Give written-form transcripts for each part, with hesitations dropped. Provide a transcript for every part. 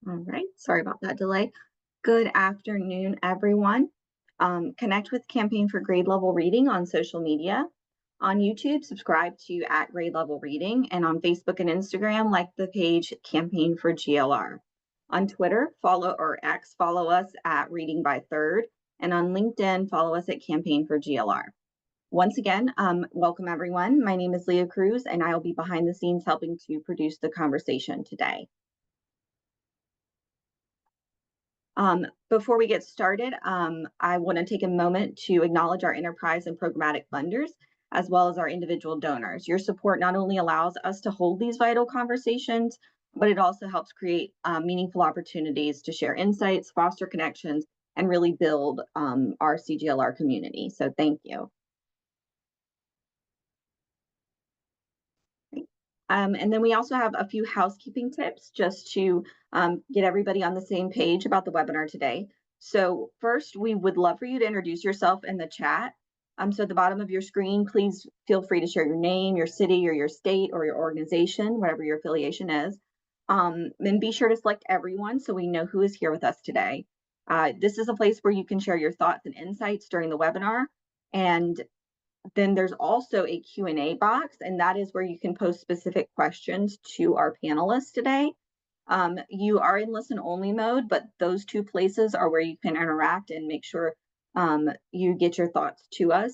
All right, sorry about that delay. Good afternoon, everyone. Connect with Campaign for Grade Level Reading on social media. On YouTube, subscribe to @Grade Level Reading, and on Facebook and Instagram, like the page Campaign for GLR. On Twitter, follow us at Reading by Third, and on LinkedIn, follow us at Campaign for GLR. Once again, welcome everyone. My name is Leah Cruz, and I will be behind the scenes helping to produce the conversation today. Before we get started, I want to take a moment to acknowledge our enterprise and programmatic funders, as well as our individual donors. Your support not only allows us to hold these vital conversations, but it also helps create meaningful opportunities to share insights, foster connections, and really build our CGLR community. So thank you. And then we also have a few housekeeping tips just to get everybody on the same page about the webinar today. So first, we would love for you to introduce yourself in the chat. So at the bottom of your screen, please feel free to share your name, your city, or your state, or your organization, whatever your affiliation is. And be sure to select everyone so we know who is here with us today. This is a place where you can share your thoughts and insights during the webinar. And then there's also a Q&A box, and that is where you can post specific questions to our panelists today. You are in listen-only mode, but those two places are where you can interact and make sure you get your thoughts to us.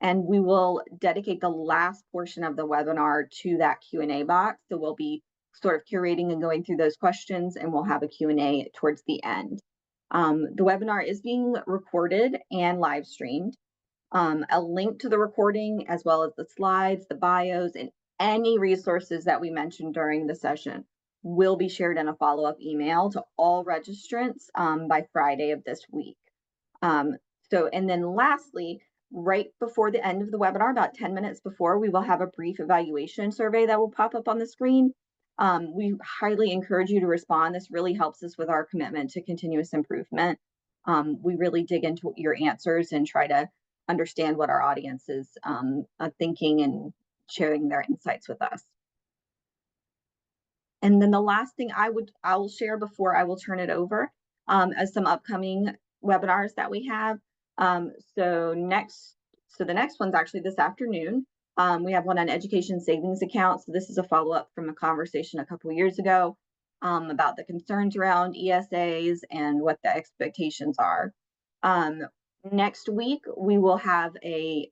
And we will dedicate the last portion of the webinar to that Q&A box. So we'll be sort of curating and going through those questions, and we'll have a Q&A towards the end. The webinar is being recorded and live streamed. A link to the recording, as well as the slides, the bios, and any resources that we mentioned during the session will be shared in a follow-up email to all registrants by Friday of this week. And then lastly, right before the end of the webinar, about 10 minutes before, we will have a brief evaluation survey that will pop up on the screen. We highly encourage you to respond. This really helps us with our commitment to continuous improvement. We really dig into your answers and try to understand what our audience is thinking and sharing their insights with us. And then the last thing I will share before I will turn it over as some upcoming webinars that we have. So the next one's actually this afternoon. We have one on education savings accounts. So this is a follow-up from a conversation a couple of years ago about the concerns around ESAs and what the expectations are. Next week, we will have a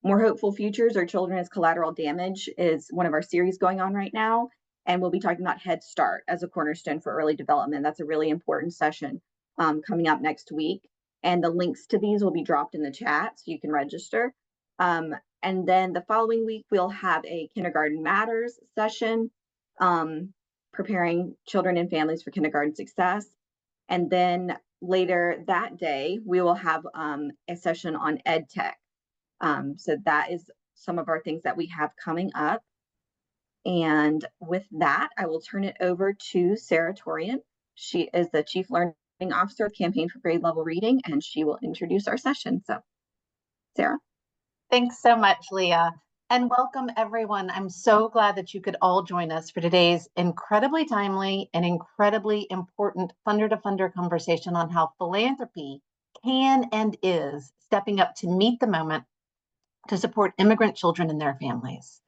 More Hopeful Futures or Children as Collateral Damage is one of our series going on right now. And we'll be talking about Head Start as a cornerstone for early development. That's a really important session coming up next week. And the links to these will be dropped in the chat so you can register. And then the following week, we'll have a Kindergarten Matters session, preparing children and families for kindergarten success. And then later that day, we will have a session on EdTech. So that is some of our things that we have coming up. And with that, I will turn it over to Sarah Torian. She is the Chief Learning Officer of Campaign for Grade Level Reading, and she will introduce our session. So, Sarah. Thanks so much, Leah. And welcome, everyone. I'm so glad that you could all join us for today's incredibly timely and incredibly important funder-to-funder conversation on how philanthropy can and is stepping up to meet the moment to support immigrant children and their families.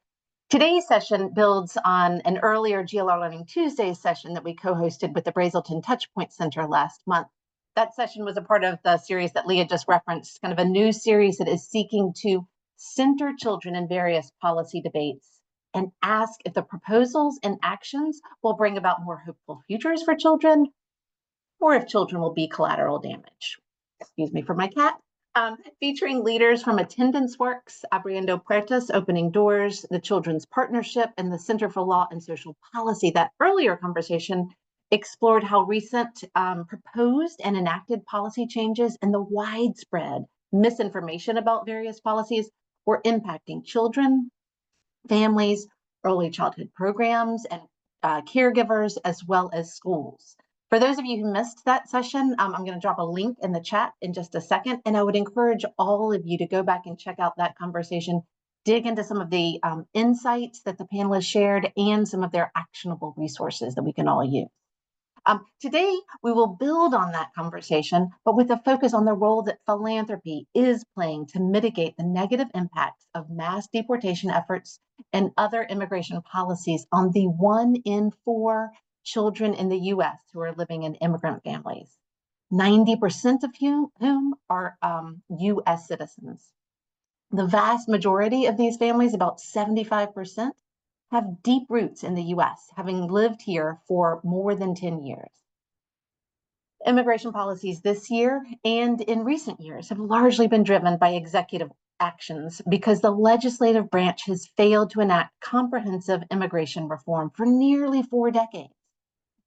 Today's session builds on an earlier GLR Learning Tuesday session that we co-hosted with the Brazelton Touchpoint Center last month. That session was a part of the series that Leah just referenced, kind of a new series that is seeking to center children in various policy debates and ask if the proposals and actions will bring about more hopeful futures for children, or if children will be collateral damage. Excuse me for my cat. Featuring leaders from Attendance Works, Abriendo Puertas, Opening Doors, the Children's Partnership, and the Center for Law and Social Policy. That earlier conversation explored how recent proposed and enacted policy changes and the widespread misinformation about various policies were impacting children, families, early childhood programs, and caregivers, as well as schools. For those of you who missed that session, I'm going to drop a link in the chat in just a second, and I would encourage all of you to go back and check out that conversation, dig into some of the insights that the panelists shared, and some of their actionable resources that we can all use. Today, we will build on that conversation, but with a focus on the role that philanthropy is playing to mitigate the negative impacts of mass deportation efforts and other immigration policies on the 1 in 4 children in the US who are living in immigrant families, 90% of whom are US citizens. The vast majority of these families, about 75%, have deep roots in the US, having lived here for more than 10 years. Immigration policies this year and in recent years have largely been driven by executive actions because the legislative branch has failed to enact comprehensive immigration reform for nearly 4 decades.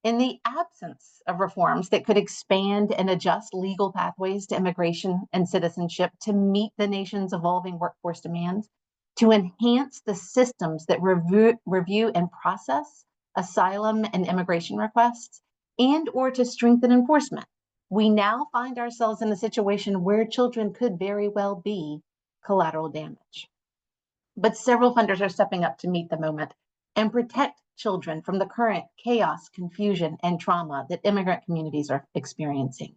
In the absence of reforms that could expand and adjust legal pathways to immigration and citizenship to meet the nation's evolving workforce demands, to enhance the systems that review and process asylum and immigration requests, and or to strengthen enforcement, we now find ourselves in a situation where children could very well be collateral damage. But several funders are stepping up to meet the moment and protect children from the current chaos, confusion, and trauma that immigrant communities are experiencing.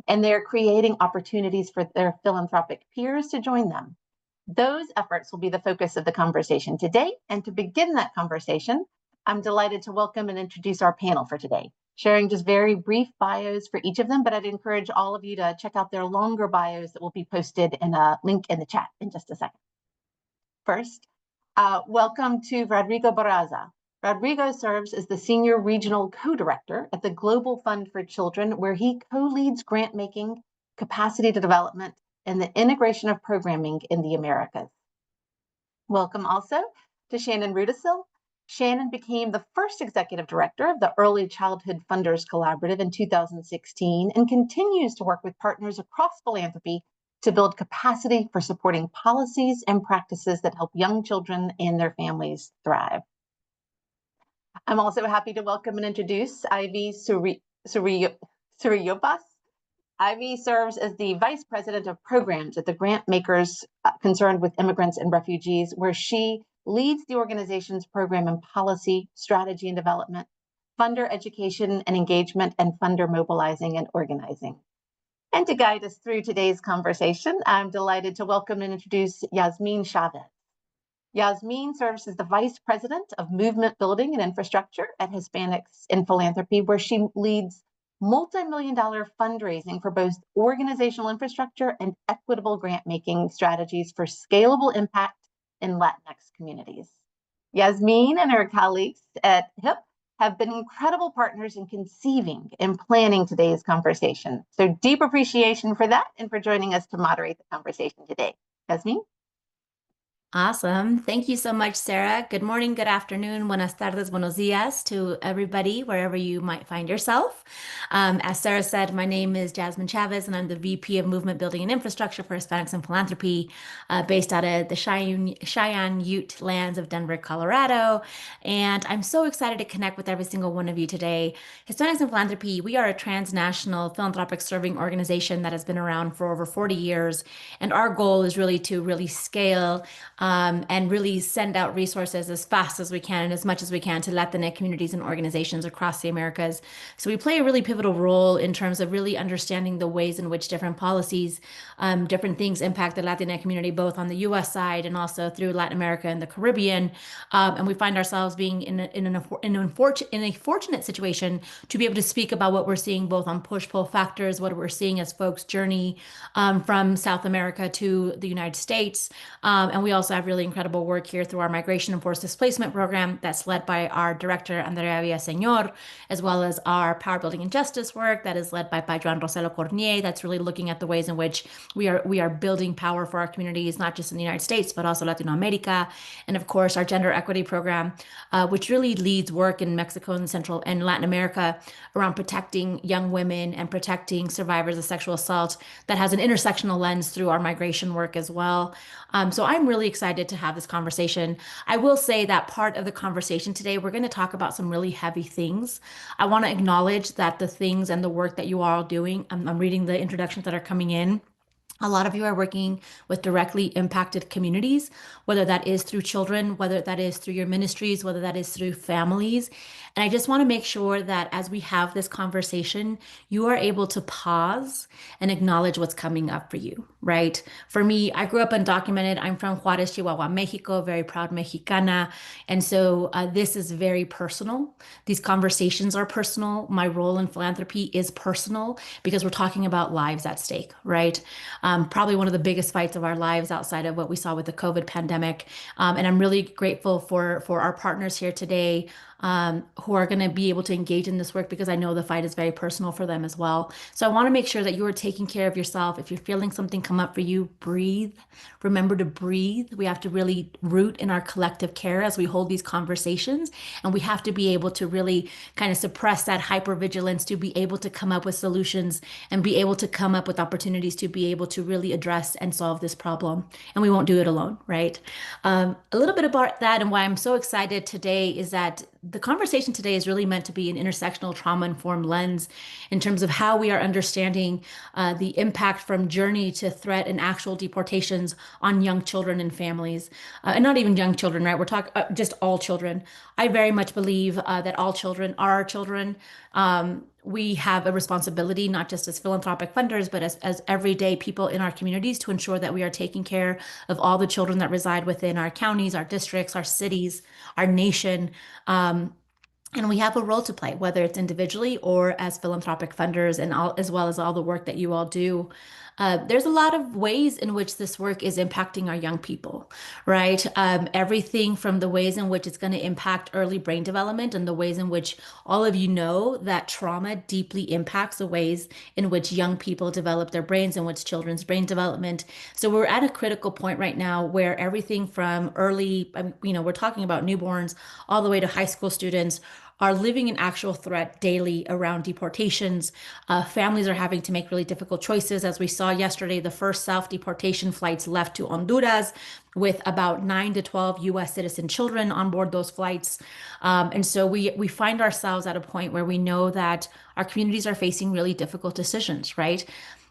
And they're creating opportunities for their philanthropic peers to join them. Those efforts will be the focus of the conversation today. And to begin that conversation, I'm delighted to welcome and introduce our panel for today, sharing just very brief bios for each of them, but I'd encourage all of you to check out their longer bios that will be posted in a link in the chat in just a second. First, welcome to Rodrigo Barraza. Rodrigo serves as the Senior Regional Co-Director at the Global Fund for Children, where he co-leads grant making, capacity development, and the integration of programming in the Americas. Welcome also to Shannon Rudisill. Shannon became the first executive director of the Early Childhood Funders Collaborative in 2016 and continues to work with partners across philanthropy to build capacity for supporting policies and practices that help young children and their families thrive. I'm also happy to welcome and introduce Ivy Suriyopas. Ivy serves as the Vice President of Programs at the Grant Makers concerned with immigrants and refugees, where she leads the organization's program in policy, strategy and development, funder education and engagement, and funder mobilizing and organizing. And to guide us through today's conversation, I'm delighted to welcome and introduce Yasmin Chavez. Yasmin serves as the Vice President of Movement Building and Infrastructure at Hispanics in Philanthropy, where she leads multi-million-dollar fundraising for both organizational infrastructure and equitable grant-making strategies for scalable impact in Latinx communities. Yasmin and her colleagues at HIP have been incredible partners in conceiving and planning today's conversation. So deep appreciation for that and for joining us to moderate the conversation today. Yasmin? Awesome. Thank you so much, Sarah. Good morning, good afternoon, buenas tardes, buenos dias to everybody, wherever you might find yourself. As Sarah said, my name is Jasmine Chavez, and I'm the VP of Movement Building and Infrastructure for Hispanics and Philanthropy, based out of the Cheyenne Ute lands of Denver, Colorado. And I'm so excited to connect with every single one of you today. Hispanics and Philanthropy, we are a transnational philanthropic serving organization that has been around for over 40 years. And our goal is really to scale and really send out resources as fast as we can and as much as we can to Latinx communities and organizations across the Americas. So we play a really pivotal role in terms of really understanding the ways in which different policies, different things impact the Latinx community, both on the US side and also through Latin America and the Caribbean. And we find ourselves being in a fortunate situation to be able to speak about what we're seeing both on push-pull factors, what we're seeing as folks journey from South America to the United States. And we also have really incredible work here through our migration and forced displacement program that's led by our director, Andrea Villaseñor, as well as our power building and justice work that is led by Joan Roselo Cornier, that's really looking at the ways in which we are building power for our communities, not just in the United States, but also Latin America. And of course, our gender equity program, which really leads work in Mexico and Central and Latin America around protecting young women and protecting survivors of sexual assault, that has an intersectional lens through our migration work as well. So I'm really excited to have this conversation. I will say that part of the conversation today, we're going to talk about some really heavy things. I want to acknowledge that the things and the work that you are all doing, I'm reading the introductions that are coming in. A lot of you are working with directly impacted communities, whether that is through children, whether that is through your ministries, whether that is through families. And I just want to make sure that as we have this conversation, you are able to pause and acknowledge what's coming up for you, right? For me, I grew up undocumented. I'm from Juarez, Chihuahua, Mexico, very proud Mexicana. And so this is very personal. These conversations are personal. My role in philanthropy is personal because we're talking about lives at stake, right? Probably one of the biggest fights of our lives outside of what we saw with the COVID pandemic. And I'm really grateful for our partners here today who are going to be able to engage in this work because I know the fight is very personal for them as well. So I want to make sure that you are taking care of yourself. If you're feeling something come up for you, breathe. Remember to breathe. We have to really root in our collective care as we hold these conversations. And we have to be able to really kind of suppress that hypervigilance to be able to come up with solutions and be able to come up with opportunities to be able to really address and solve this problem. And we won't do it alone, right? A little bit about that and why I'm so excited today is that the conversation today is really meant to be an intersectional trauma-informed lens in terms of how we are understanding the impact from journey to threat and actual deportations on young children and families. And not even young children, right? We're talking just all children. I very much believe that all children are our children. We have a responsibility, not just as philanthropic funders, but as everyday people in our communities to ensure that we are taking care of all the children that reside within our counties, our districts, our cities, our nation. And we have a role to play, whether it's individually or as philanthropic funders, and all, as well as all the work that you all do. There's a lot of ways in which this work is impacting our young people, right? Everything from the ways in which it's going to impact early brain development and the ways in which all of you know that trauma deeply impacts the ways in which young people develop their brains and which children's brain development. So we're at a critical point right now where everything from early, we're talking about newborns all the way to high school students are living in actual threat daily around deportations. Families are having to make really difficult choices. As we saw yesterday, the first self-deportation flights left to Honduras with about 9 to 12 U.S. citizen children on board those flights. And so we find ourselves at a point where we know that our communities are facing really difficult decisions, right?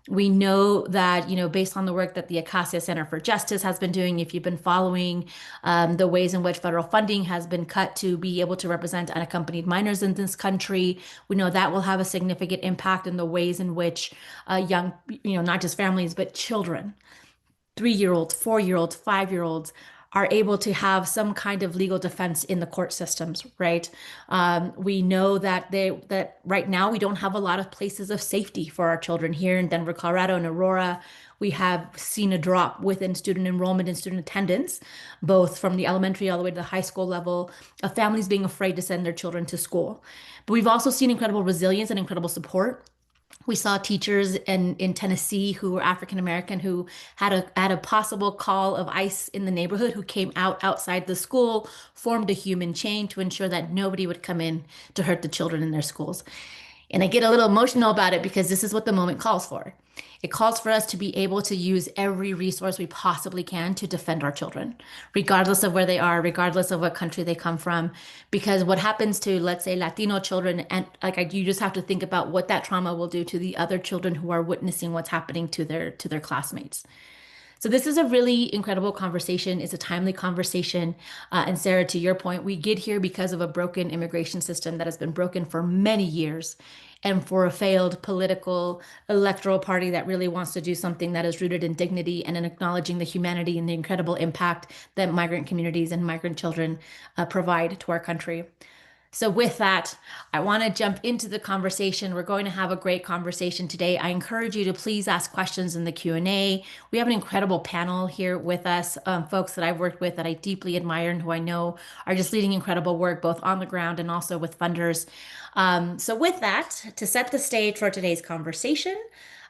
We know that, based on the work that the Acacia Center for Justice has been doing, if you've been following the ways in which federal funding has been cut to be able to represent unaccompanied minors in this country, we know that will have a significant impact in the ways in which young, not just families, but children, 3-year-olds, 4-year-olds, 5-year-olds, are able to have some kind of legal defense in the court systems, right? We know that right now we don't have a lot of places of safety for our children here in Denver, Colorado, and Aurora. We have seen a drop within student enrollment and student attendance, both from the elementary all the way to the high school level, of families being afraid to send their children to school. But we've also seen incredible resilience and incredible support. We saw teachers in Tennessee who were African American who had a possible call of ICE in the neighborhood who came outside the school, formed a human chain to ensure that nobody would come in to hurt the children in their schools. And I get a little emotional about it because this is what the moment calls for. It calls for us to be able to use every resource we possibly can to defend our children, regardless of where they are, regardless of what country they come from. Because what happens to, let's say, Latino children, and you just have to think about what that trauma will do to the other children who are witnessing what's happening to their classmates. So this is a really incredible conversation. It's a timely conversation. And Sarah, to your point, we get here because of a broken immigration system that has been broken for many years, and for a failed political electoral party that really wants to do something that is rooted in dignity and in acknowledging the humanity and the incredible impact that migrant communities and migrant children provide to our country. So with that, I want to jump into the conversation. We're going to have a great conversation today. I encourage you to please ask questions in the Q&A. We have an incredible panel here with us, folks that I've worked with that I deeply admire and who I know are just leading incredible work both on the ground and also with funders. So with that, to set the stage for today's conversation,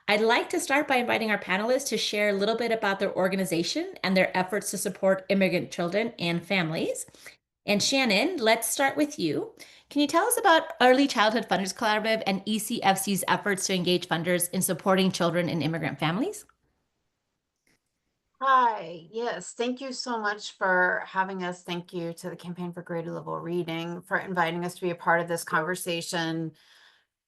I'd like to start by inviting our panelists to share a little bit about their organization and their efforts to support immigrant children and families. And Shannon, let's start with you. Can you tell us about Early Childhood Funders Collaborative and ECFC's efforts to engage funders in supporting children and immigrant families? Hi, yes, thank you so much for having us. Thank you to the Campaign for Greater Level Reading for inviting us to be a part of this conversation.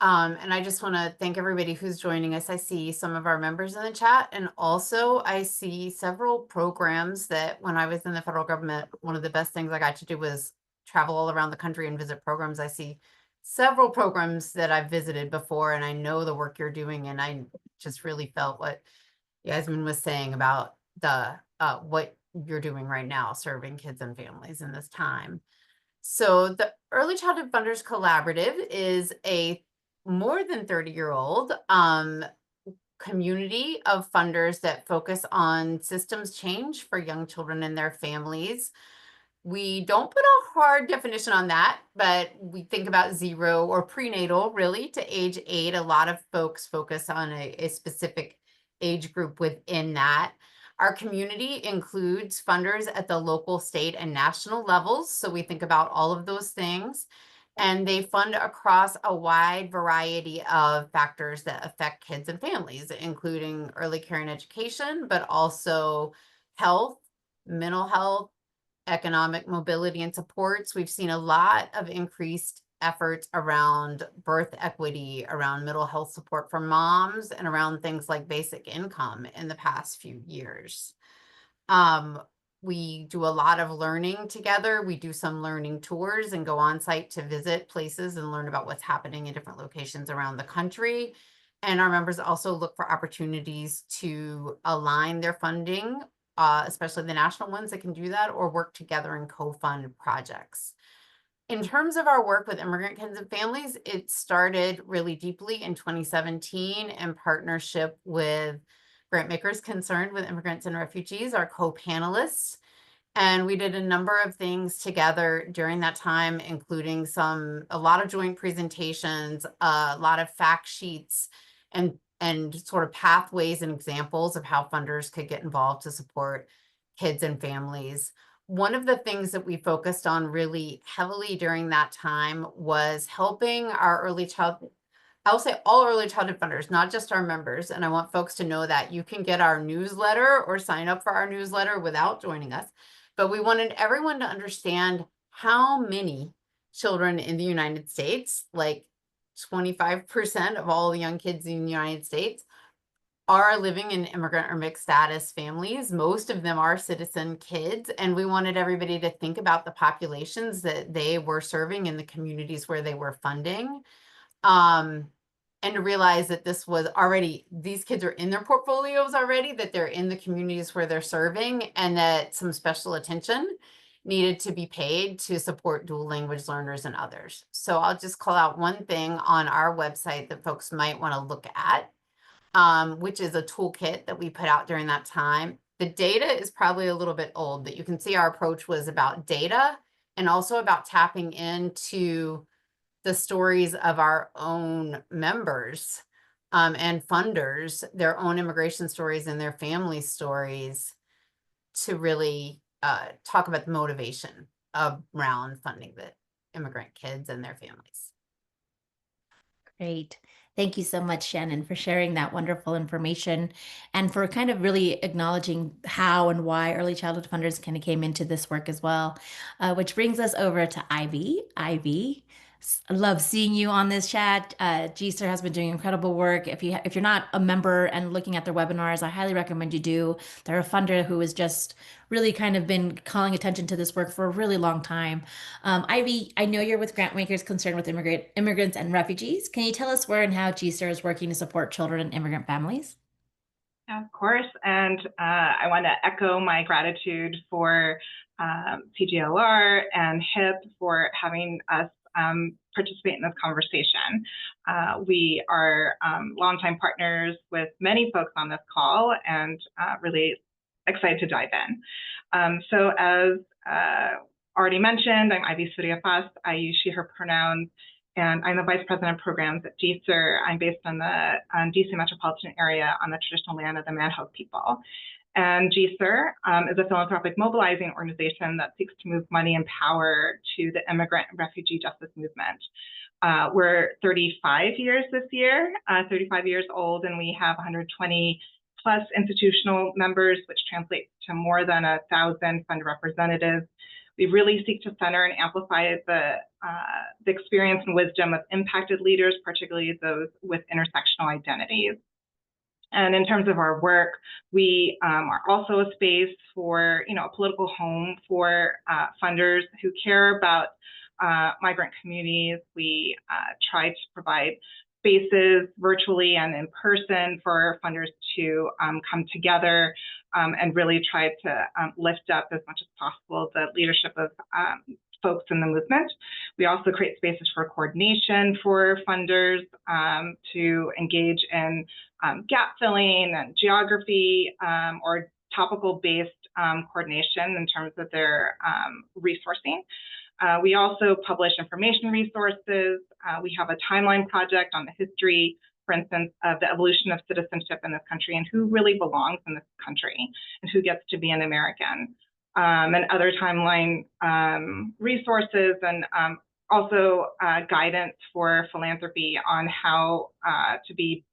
And I just want to thank everybody who's joining us. I see some of our members in the chat, and also I see several programs that when I was in the federal government, one of the best things I got to do was travel all around the country and visit programs. I see several programs that I've visited before, and I know the work you're doing, and I just really felt what Yasmin was saying about the what you're doing right now, serving kids and families in this time. So the Early Childhood Funders Collaborative is a more than 30-year-old community of funders that focus on systems change for young children and their families. We don't put a hard definition on that, but we think about 0 or prenatal really to age 8. A lot of folks focus on a specific age group within that. Our community includes funders at the local, state, and national levels. So we think about all of those things. And they fund across a wide variety of factors that affect kids and families, including early care and education, but also health, mental health, economic mobility and supports. We've seen a lot of increased efforts around birth equity, around mental health support for moms, and around things like basic income in the past few years. We do a lot of learning together. We do some learning tours and go on site to visit places and learn about what's happening in different locations around the country. And our members also look for opportunities to align their funding, especially the national ones that can do that, or work together and co-fund projects. In terms of our work with immigrant kids and families, it started really deeply in 2017 in partnership with grant makers concerned with immigrants and refugees, our co-panelists. And we did a number of things together during that time, including a lot of joint presentations, a lot of fact sheets, and sort of pathways and examples of how funders could get involved to support kids and families. One of the things that we focused on really heavily during that time was helping our early childhood, I'll say all early childhood funders, not just our members. And I want folks to know that you can get our newsletter or sign up for our newsletter without joining us. But we wanted everyone to understand how many children in the United States, like 25% of all the young kids in the United States, are living in immigrant or mixed status families. Most of them are citizen kids. And we wanted everybody to think about the populations that they were serving in the communities where they were funding. And to realize that this was already, these kids are in their portfolios already, that they're in the communities where they're serving, and that some special attention needed to be paid to support dual language learners and others. So I'll just call out one thing on our website that folks might want to look at, which is a toolkit that we put out during that time. The data is probably a little bit old, but you can see our approach was about data and also about tapping into the stories of our own members and funders, their own immigration stories and their family stories, to really talk about the motivation around funding the immigrant kids and their families. Great. Thank you so much, Shannon, for sharing that wonderful information and for kind of really acknowledging how and why early childhood funders kind of came into this work as well, which brings us over to Ivy. Ivy, I love seeing you on this chat. GSER has been doing incredible work. If you're not a member and looking at their webinars, I highly recommend you do. They're a funder who has just really kind of been calling attention to this work for a really long time. Ivy, I know you're with grant makers concerned with immigrants and refugees. Can you tell us where and how GSER is working to support children and immigrant families? Of course, and I want to echo my gratitude for CGLR and HIP for having us participate in this conversation. We are longtime partners with many folks on this call, and really excited to dive in. So as already mentioned, I'm Ivy Suriyopas. I use she, her pronouns, and I'm the Vice President of Programs at GSER. I'm based in the DC metropolitan area on the traditional land of the Manhoek people. And GSER is a philanthropic mobilizing organization that seeks to move money and power to the immigrant and refugee justice movement. We're 35 years this year, 35 years old, and we have 120 plus institutional members, which translates to more than 1,000 fund representatives. We really seek to center and amplify the the experience and wisdom of impacted leaders, particularly those with intersectional identities. And in terms of our work, we are also a space for, a political home for funders who care about migrant communities. We try to provide spaces virtually and in person for funders to come together and really try to lift up as much as possible the leadership of folks in the movement. We also create spaces for coordination for funders to engage in gap filling and geography or topical-based coordination in terms of their resourcing. We also publish information resources. We have a timeline project on the history, for instance, of the evolution of citizenship in this country and who really belongs in this country and who gets to be an American, and other timeline resources, and also guidance for philanthropy on how to be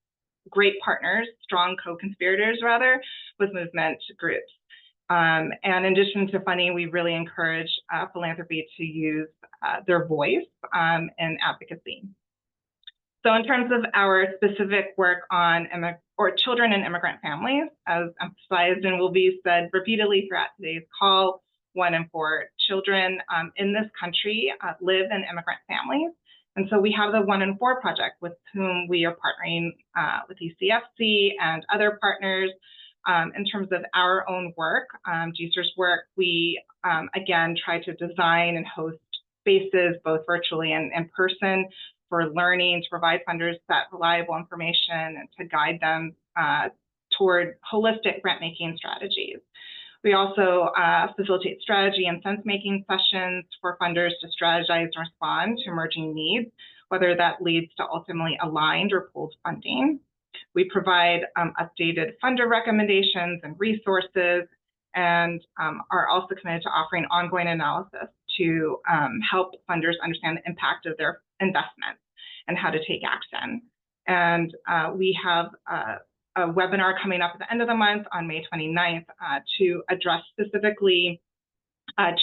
great partners, strong co-conspirators rather, with movement groups. And in addition to funding, we really encourage philanthropy to use their voice in advocacy. So in terms of our specific work on children and immigrant families, as emphasized and will be said repeatedly throughout today's call, 1 in 4 children in this country live in immigrant families. And so we have the 1 in 4 project with whom we are partnering with ECFC and other partners. In terms of our own work, GSER's work, we again try to design and host spaces both virtually and in person for learning, to provide funders that reliable information and to guide them toward holistic grant-making strategies. We also facilitate strategy and sense-making sessions for funders to strategize and respond to emerging needs, whether that leads to ultimately aligned or pooled funding. We provide updated funder recommendations and resources, and are also committed to offering ongoing analysis to help funders understand the impact of their investments and how to take action. And we have a webinar coming up at the end of the month on May 29th to address specifically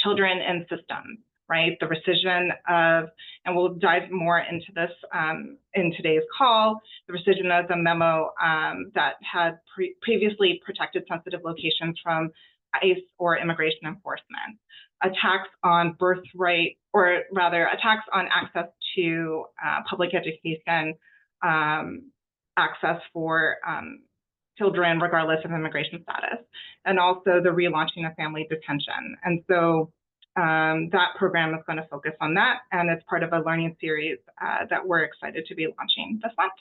children in systems, right? The rescission of, and we'll dive more into this in today's call, the rescission of the memo that had previously protected sensitive locations from ICE or immigration enforcement, attacks on birthright, or rather attacks on access to public education, access for children regardless of immigration status, and also the relaunching of family detention. And so that program is going to focus on that, and it's part of a learning series that we're excited to be launching this month.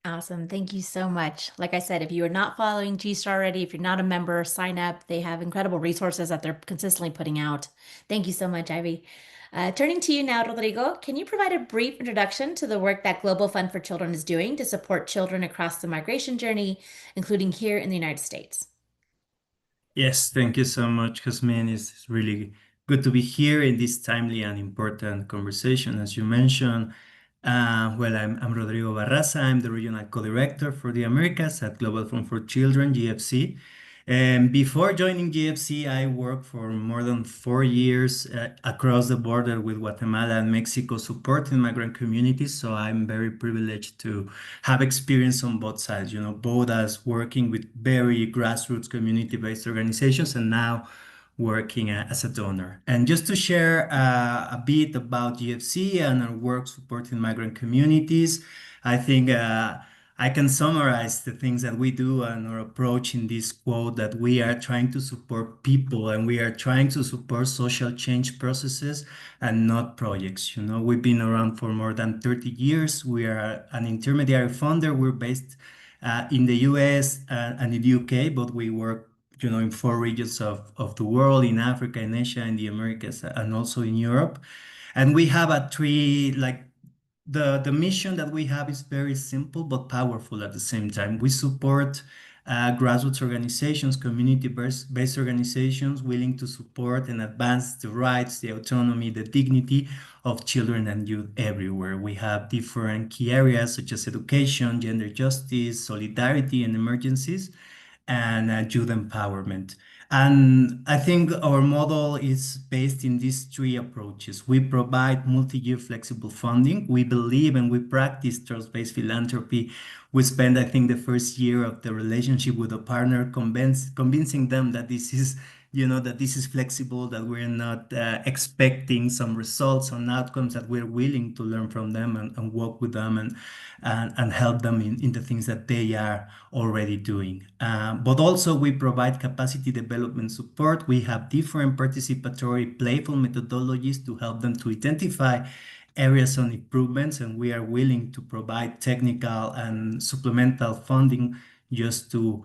Awesome. Thank you so much. Like I said, if you are not following GSTAR already, if you're not a member, sign up. They have incredible resources that they're consistently putting out. Thank you so much, Ivy. Turning to you now, Rodrigo, can you provide a brief introduction to the work that Global Fund for Children is doing to support children across the migration journey, including here in the United States? Yes, thank you so much, Jasmine. It's really good to be here in this timely and important conversation. As you mentioned, well, I'm Rodrigo Barraza. I'm the Regional Co-Director for the Americas at Global Fund for Children, GFC. And before joining GFC, I worked for more than 4 years across the border with Guatemala and Mexico supporting migrant communities. So I'm very privileged to have experience on both sides, both as working with very grassroots community-based organizations and now working as a donor. And just to share a bit about GFC and our work supporting migrant communities, I think I can summarize the things that we do and our approach in this quote that we are trying to support people and we are trying to support social change processes and not projects. We've been around for more than 30 years. We are an intermediary funder. We're based in the US and in the UK, but we work in 4 regions of the world, in Africa, in Asia, in the Americas, and also in Europe. And we have the mission that we have is very simple but powerful at the same time. We support grassroots organizations, community-based organizations willing to support and advance the rights, the autonomy, the dignity of children and youth everywhere. We have different key areas such as education, gender justice, solidarity and emergencies, and youth empowerment. And I think our model is based in these three approaches. We provide multi-year flexible funding. We believe and we practice trust-based philanthropy. We spend, I think, the first year of the relationship with a partner convincing them that this is, that this is flexible, that we're not expecting some results and outcomes, that we're willing to learn from them and work with them and help them in the things that they are already doing. But also we provide capacity development support. We have different participatory, playful methodologies to help them to identify areas on improvements, and we are willing to provide technical and supplemental funding just to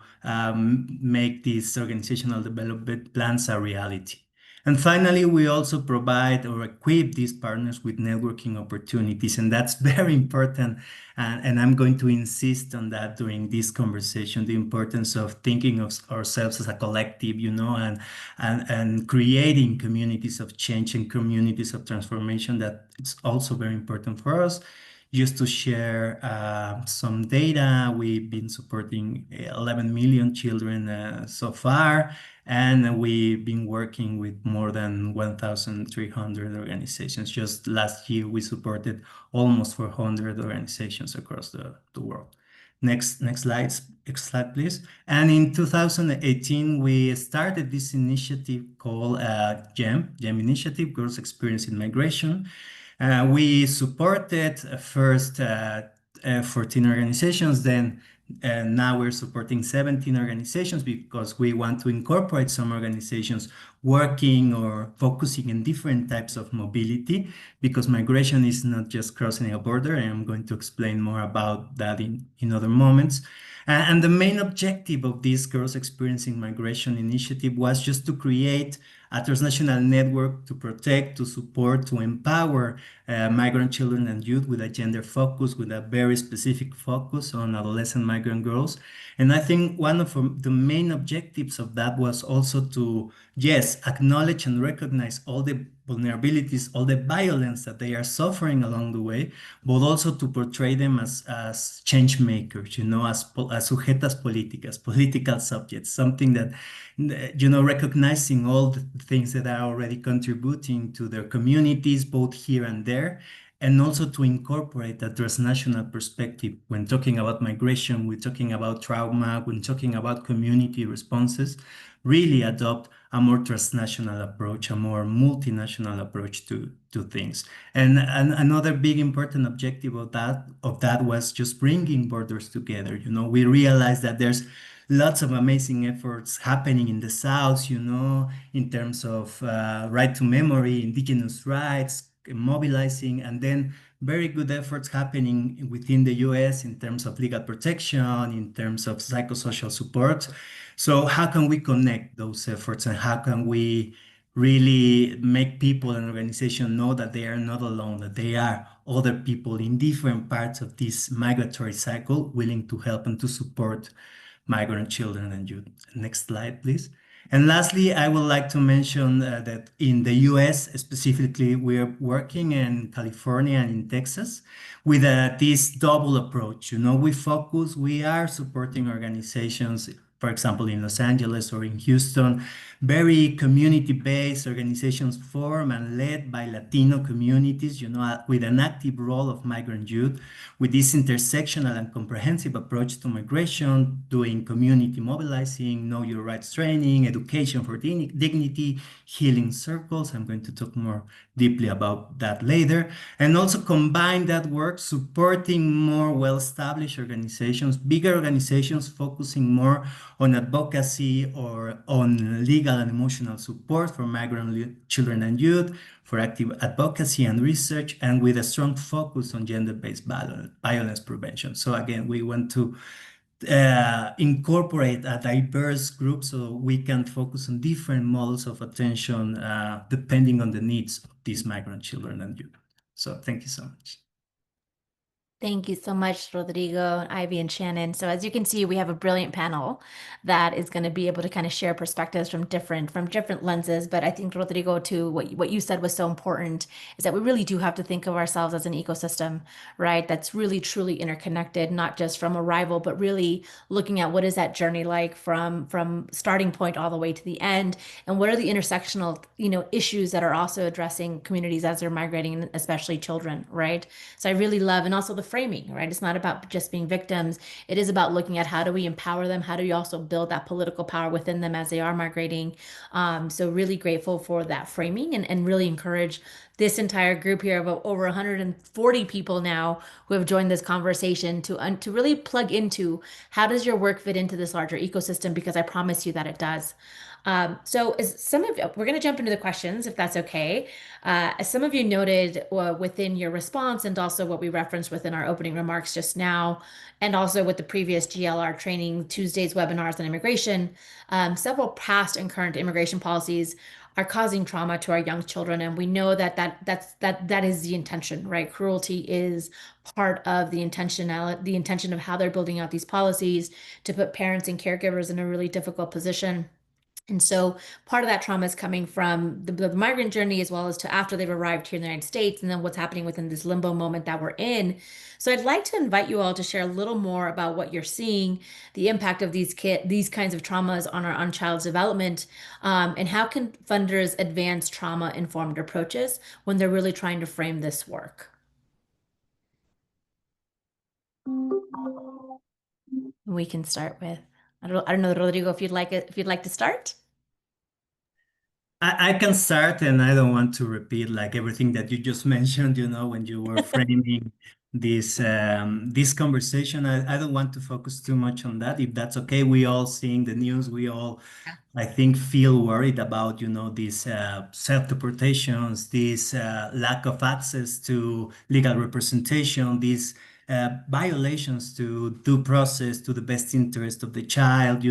make these organizational development plans a reality. And finally, we also provide or equip these partners with networking opportunities, and that's very important. And I'm going to insist on that during this conversation, the importance of thinking of ourselves as a collective, and creating communities of change and communities of transformation. That it's also very important for us. Just to share some data, we've been supporting 11 million children so far, and we've been working with more than 1,300 organizations. Just last year, we supported almost 400 organizations across the world. Next slide, please. And in 2018, we started this initiative called GEM Initiative, Girls Experiencing Migration. We supported first 14 organizations, then now we're supporting 17 organizations because we want to incorporate some organizations working or focusing in different types of mobility, because migration is not just crossing a border, and I'm going to explain more about that in other moments. And the main objective of this Girls Experiencing Migration initiative was just to create a transnational network to protect, to support, to empower migrant children and youth with a gender focus, with a very specific focus on adolescent migrant girls. And I think one of the main objectives of that was also to, yes, acknowledge and recognize all the vulnerabilities, all the violence that they are suffering along the way, but also to portray them as change makers, as sujetas políticas, political subjects, something that, recognizing all the things that are already contributing to their communities, both here and there, and also to incorporate a transnational perspective. When talking about migration, we're talking about trauma, when talking about community responses, really adopt a more transnational approach, a more multinational approach to things. And another big important objective of that was just bringing borders together. We realized that there's lots of amazing efforts happening in the South, in terms of right to memory, indigenous rights, mobilizing, and then very good efforts happening within the US in terms of legal protection, in terms of psychosocial support. So how can we connect those efforts, and how can we really make people and organizations know that they are not alone, that they are other people in different parts of this migratory cycle willing to help and to support migrant children and youth. Next slide, please. And lastly, I would like to mention that in the US specifically, we're working in California and in Texas with this double approach. We are supporting organizations, for example, in Los Angeles or in Houston, very community-based organizations formed and led by Latino communities, with an active role of migrant youth, with this intersectional and comprehensive approach to migration, doing community mobilizing, know your rights training, education for dignity, healing circles. I'm going to talk more deeply about that later. And also combine that work supporting more well-established organizations, bigger organizations focusing more on advocacy or on legal and emotional support for migrant children and youth, for active advocacy and research, and with a strong focus on gender-based violence prevention. So again, we want to incorporate a diverse group so we can focus on different models of attention depending on the needs of these migrant children and youth. So thank you so much. Thank you so much, Rodrigo, Ivy, and Shannon. So as you can see, we have a brilliant panel that is going to be able to kind of share perspectives from different lenses. But I think, Rodrigo, too, what you said was so important is that we really do have to think of ourselves as an ecosystem, right? That's really truly interconnected, not just from arrival, but really looking at what is that journey like from starting point all the way to the end, and what are the intersectional, issues that are also addressing communities as they're migrating, especially children, right? So I really love, and also the framing, right? It's not about just being victims. It is about looking at how do we empower them? How do we also build that political power within them as they are migrating? So really grateful for that framing, and really encourage this entire group here of over 140 people now who have joined this conversation to really plug into how does your work fit into this larger ecosystem, because I promise you that it does. So as we're going to jump into the questions if that's okay. As some of you noted within your response, and also what we referenced within our opening remarks just now, and also with the previous GLR training Tuesday's webinars on immigration, several past and current immigration policies are causing trauma to our young children, and we know that is the intention, right? Cruelty is part of the intention of how they're building out these policies to put parents and caregivers in a really difficult position. And so part of that trauma is coming from the migrant journey, as well as to after they've arrived here in the United States, and then what's happening within this limbo moment that we're in. So I'd like to invite you all to share a little more about what you're seeing, the impact of these kinds of traumas on child's development, and how can funders advance trauma-informed approaches when they're really trying to frame this work. We can start with, I don't know, Rodrigo, if you'd like to start. I can start, and I don't want to repeat like everything that you just mentioned, when you were framing this conversation. I don't want to focus too much on that. If that's okay, we all seeing the news, we all, I think, feel worried about, these self-deportations, this lack of access to legal representation, these violations to due process, to the best interest of the child,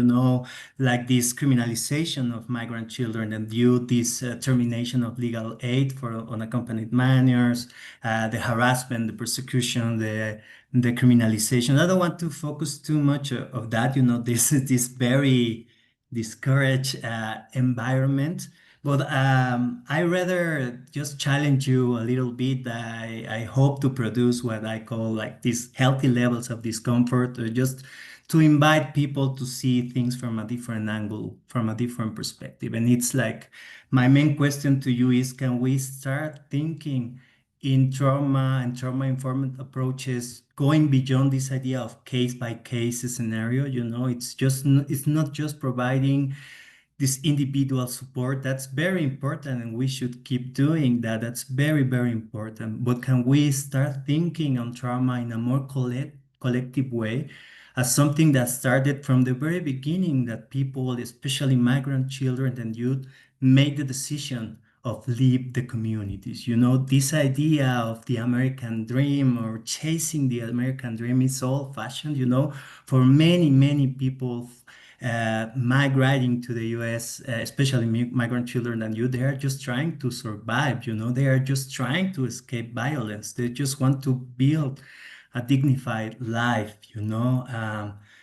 like this criminalization of migrant children and youth, this termination of legal aid for unaccompanied minors, the harassment, the persecution, the criminalization. I don't want to focus too much of that, this very discouraged environment. But I rather just challenge you a little bit. I hope to produce what I call like these healthy levels of discomfort, or just to invite people to see things from a different angle, from a different perspective. And it's like my main question to you is, can we start thinking in trauma and trauma-informed approaches, going beyond this idea of case-by-case scenario? It's not just providing this individual support. That's very important, and we should keep doing that. That's very, very important. But can we start thinking on trauma in a more collective way, as something that started from the very beginning, that people, especially migrant children and youth, made the decision of leave the communities. This idea of the American dream or chasing the American dream is old-fashioned. For many, many people migrating to the US, especially migrant children and youth, they are just trying to survive. They are just trying to escape violence. They just want to build a dignified life.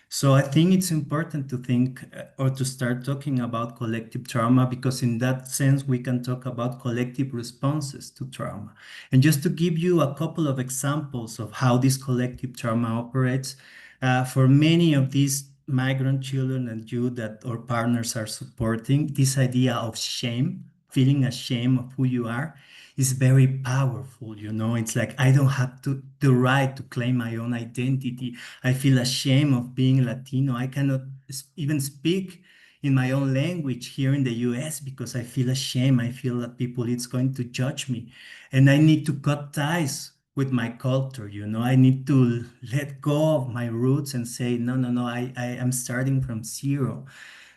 So I think it's important to think or to start talking about collective trauma, because in that sense, we can talk about collective responses to trauma. And just to give you a couple of examples of how this collective trauma operates, for many of these migrant children and youth that our partners are supporting, this idea of shame, feeling ashamed of who you are, is very powerful. It's like, I don't have the right to claim my own identity. I feel ashamed of being Latino. I cannot even speak in my own language here in the US because I feel ashamed. I feel that people is going to judge me, and I need to cut ties with my culture. I need to let go of my roots and say, no, I am starting from zero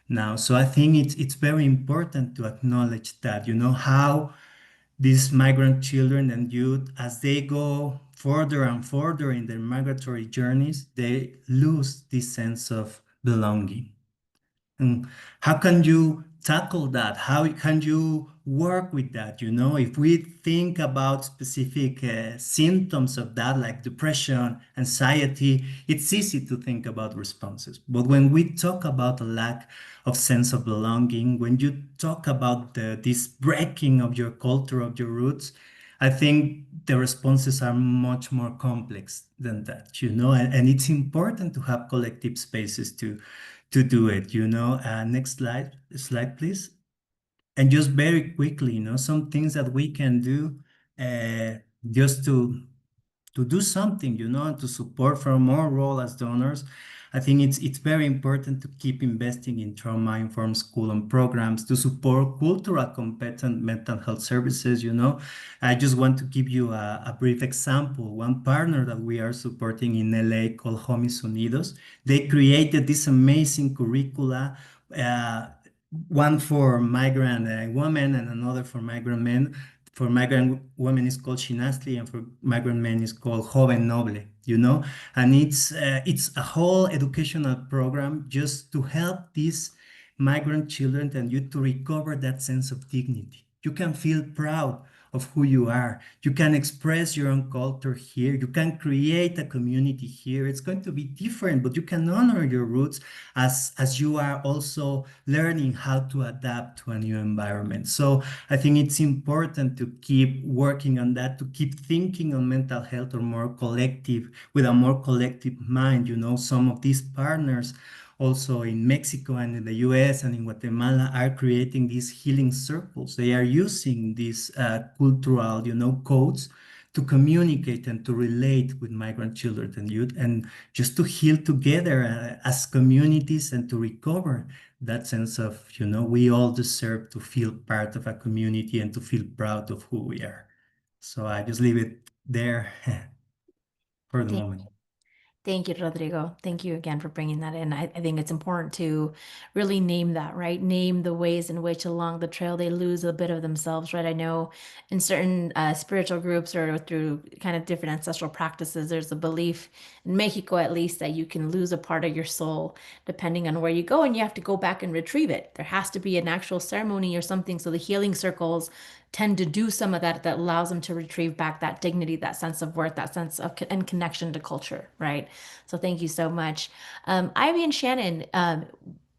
now. So I think it's very important to acknowledge that, how these migrant children and youth, as they go further and further in their migratory journeys, they lose this sense of belonging. And how can you tackle that? How can you work with that? You know, if we think about specific symptoms of that, like depression, anxiety, it's easy to think about responses. But when we talk about a lack of sense of belonging, when you talk about this breaking of your culture, of your roots, I think the responses are much more complex than that, you know, and it's important to have collective spaces to do it, you know. Next slide, please. And just very quickly, you know, some things that we can do just to do something, you know, and to support from our role as donors. I think it's very important to keep investing in trauma-informed school and programs to support cultural competent mental health services, you know. I just want to give you a brief example. One partner that we are supporting in LA called Homies Unidos, they created this amazing curricula, one for migrant women and another for migrant men. For migrant women is called Shinastli, and for migrant men is called Joven Noble, you know? And it's a whole educational program just to help these migrant children and youth to recover that sense of dignity. You can feel proud of who you are. You can express your own culture here. You can create a community here. It's going to be different, but you can honor your roots as you are also learning how to adapt to a new environment. So I think it's important to keep working on that, to keep thinking on mental health or more collective, with a more collective mind. You know, some of these partners also in Mexico and in the US and in Guatemala are creating these healing circles. They are using these cultural, you know, codes to communicate and to relate with migrant children and youth, and just to heal together as communities and to recover that sense of, you know, we all deserve to feel part of a community and to feel proud of who we are. So I just leave it there for the moment. Thank you, Rodrigo. Thank you again for bringing that in. I think it's important to really name that, right? Name the ways in which along the trail they lose a bit of themselves, right? I know in certain spiritual groups or through kind of different ancestral practices, there's a belief in Mexico, at least, that you can lose a part of your soul depending on where you go, and you have to go back and retrieve it. There has to be an actual ceremony or something. So the healing circles tend to do some of that allows them to retrieve back that dignity, that sense of worth, that sense of and connection to culture, right? So thank you so much. Ivy and Shannon,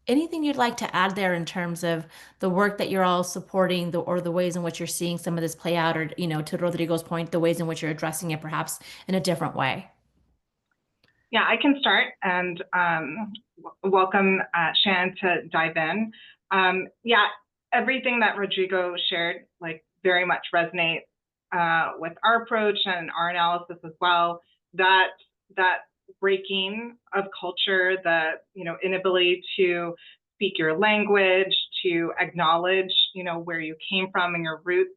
anything you'd like to add there in terms of the work that you're all supporting, or the ways in which you're seeing some of this play out, or, you know, to Rodrigo's point, the ways in which you're addressing it perhaps in a different way? Yeah, I can start and welcome Shannon to dive in. Yeah, everything that Rodrigo shared, like, very much resonates with our approach and our analysis as well. That breaking of culture, the, you know, inability to speak your language, to acknowledge, you know, where you came from and your roots,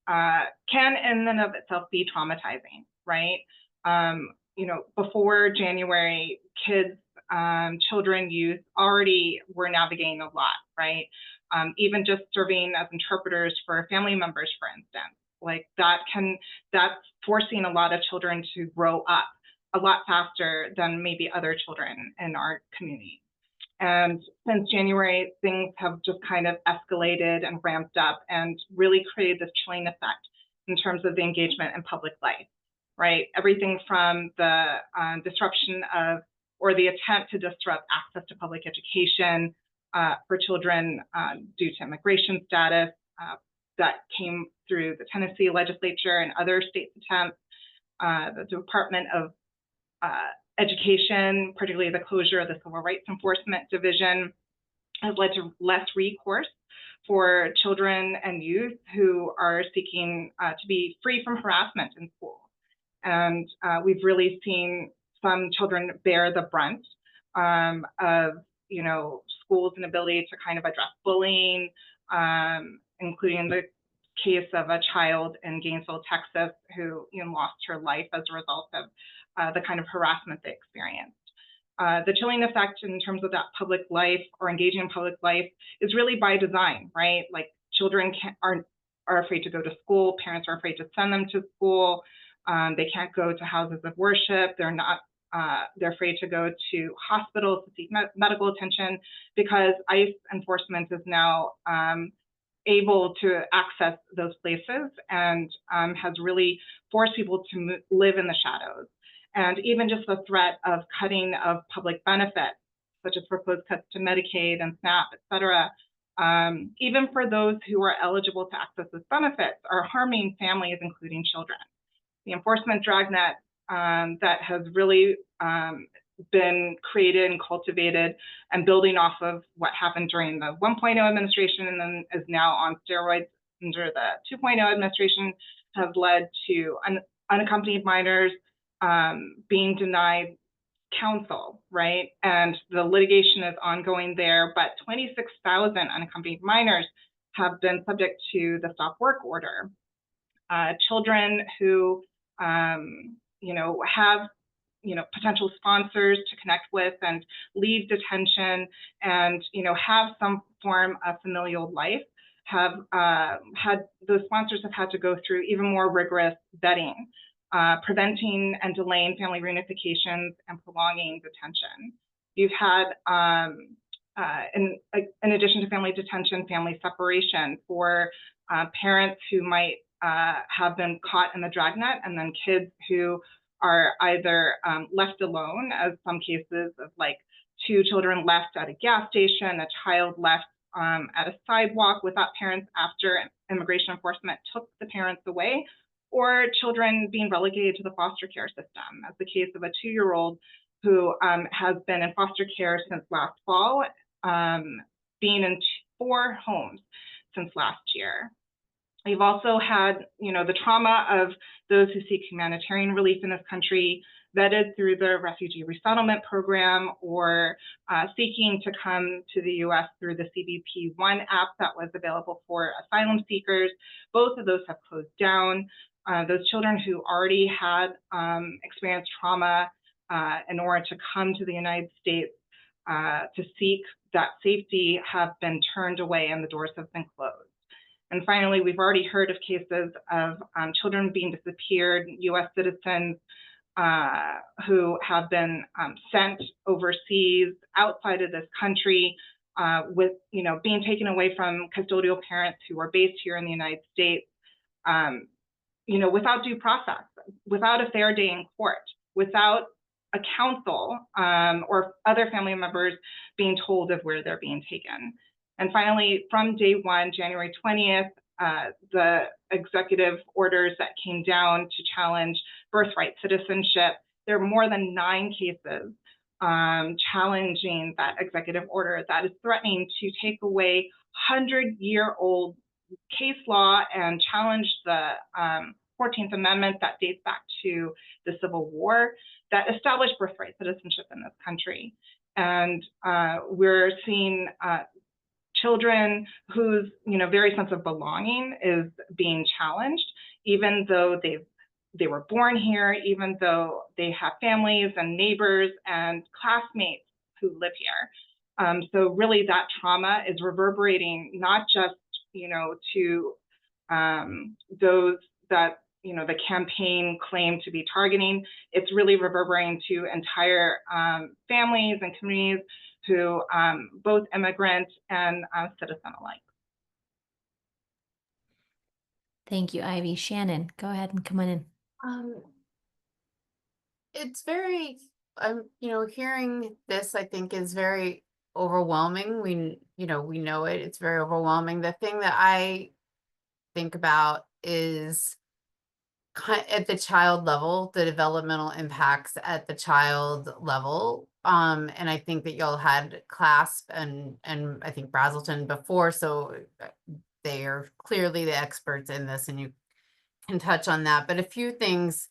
can in and of itself be traumatizing, right? You know, before January, kids, children, youth already were navigating a lot, right? Even just serving as interpreters for family members, for instance, like that's forcing a lot of children to grow up a lot faster than maybe other children in our community. And since January, things have just kind of escalated and ramped up and really created this chilling effect in terms of the engagement in public life, right? Everything from the disruption of, or the attempt to disrupt access to public education for children due to immigration status that came through the Tennessee legislature and other state attempts. The Department of Education, particularly the closure of the Civil Rights Enforcement Division, has led to less recourse for children and youth who are seeking to be free from harassment in school. And we've really seen some children bear the brunt of, you know, schools' inability to kind of address bullying, including the case of a child in Gainesville, Texas, who, you know, lost her life as a result of the kind of harassment they experienced. The chilling effect in terms of that public life or engaging in public life is really by design, right? Like, children are afraid to go to school, parents are afraid to send them to school, they can't go to houses of worship, they're not they're afraid to go to hospitals to seek medical attention because ICE enforcement is now able to access those places and has really forced people to live in the shadows. And even just the threat of cutting of public benefits, such as proposed cuts to Medicaid and SNAP, et cetera, even for those who are eligible to access those benefits, are harming families, including children. The enforcement dragnet that has really been created and cultivated and building off of what happened during the 1.0 administration and then is now on steroids under the 2.0 administration has led to unaccompanied minors being denied counsel, right? And the litigation is ongoing there, but 26,000 unaccompanied minors have been subject to the stop work order. Children who, have, potential sponsors to connect with and leave detention and, have some form of familial life have those sponsors have had to go through even more rigorous vetting, preventing and delaying family reunifications and prolonging detention. You've had, in addition to family detention, family separation for parents who might have been caught in the dragnet, and then kids who are either left alone, as some cases of like 2 children left at a gas station, a child left at a sidewalk without parents after immigration enforcement took the parents away, or children being relegated to the foster care system, as the case of a 2-year-old who has been in foster care since last fall, being in 4 homes since last year. We've also had, the trauma of those who seek humanitarian relief in this country, vetted through the refugee resettlement program or seeking to come to the US through the CBP One app that was available for asylum seekers. Both of those have closed down. Those children who already had experienced trauma in order to come to the United States to seek that safety have been turned away and the doors have been closed. And finally, we've already heard of cases of children being disappeared, US citizens who have been sent overseas outside of this country with, being taken away from custodial parents who are based here in the United States, without due process, without a fair day in court, without a counsel or other family members being told of where they're being taken. And finally, from day one, January 20th, the executive orders that came down to challenge birthright citizenship, there are more than 9 cases challenging that executive order that is threatening to take away 100-year-old case law and challenge the 14th Amendment that dates back to the Civil War that established birthright citizenship in this country. And we're seeing children whose very sense of belonging is being challenged, even though they were born here, even though they have families and neighbors and classmates who live here. So really that trauma is reverberating not just to those that the campaign claimed to be targeting. It's really reverberating to entire families and communities who both immigrant and citizen alike. Thank you, Ivy. Shannon, go ahead and come on in. It's very, hearing this, I think, is very overwhelming. We know it. It's very overwhelming. The thing that I think about is at the child level, the developmental impacts at the child level. And I think that y'all had CLASP and I think Brazelton before, so they are clearly the experts in this and you can touch on that. But a few things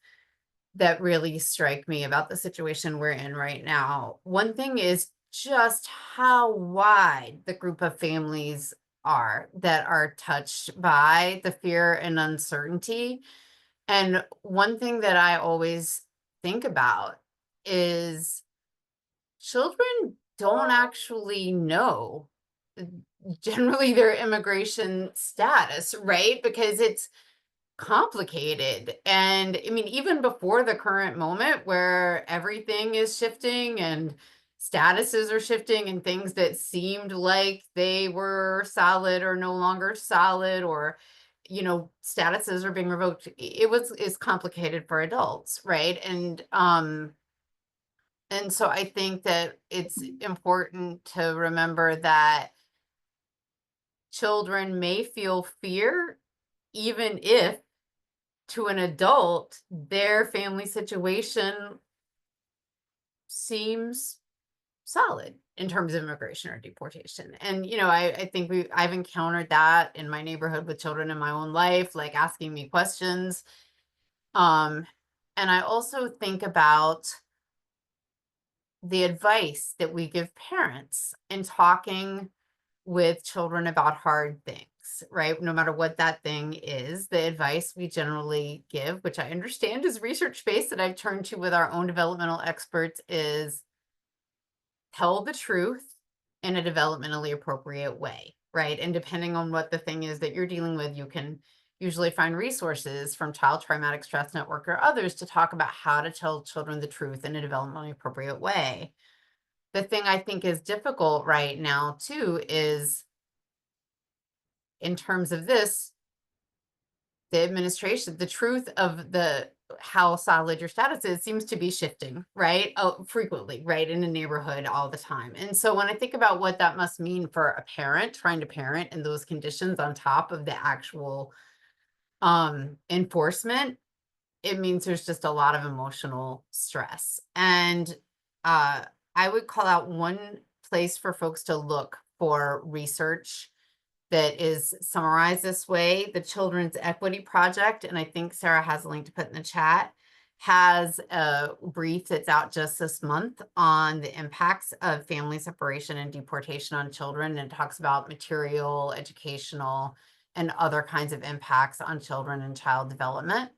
that really strike me about the situation we're in right now. One thing is just how wide the group of families are that are touched by the fear and uncertainty. And one thing that I always think about is children don't actually know generally their immigration status, right? Because it's complicated. And I mean, even before the current moment where everything is shifting and statuses are shifting and things that seemed like they were solid or no longer solid, or, you know, statuses are being revoked, is complicated for adults, right? And so I think that it's important to remember that children may feel fear, even if to an adult, their family situation seems solid in terms of immigration or deportation. And, you know, I think I've encountered that in my neighborhood with children in my own life, like asking me questions. And I also think about the advice that we give parents in talking with children about hard things, right? No matter what that thing is, the advice we generally give, which I understand is research-based that I've turned to with our own developmental experts, is tell the truth in a developmentally appropriate way, right? And depending on what the thing is that you're dealing with, you can usually find resources from Child Traumatic Stress Network or others to talk about how to tell children the truth in a developmentally appropriate way. The thing I think is difficult right now too is, in terms of this, the administration, the truth of how solid your status is seems to be shifting, right? Oh, frequently, right? In a neighborhood all the time. And so when I think about what that must mean for a parent trying to parent in those conditions on top of the actual enforcement, it means there's just a lot of emotional stress. And I would call out one place for folks to look for research that is summarized this way. The Children's Equity Project, and I think Sarah has a link to put in the chat, has a brief that's out just this month on the impacts of family separation and deportation on children, and it talks about material, educational, and other kinds of impacts on children and child development.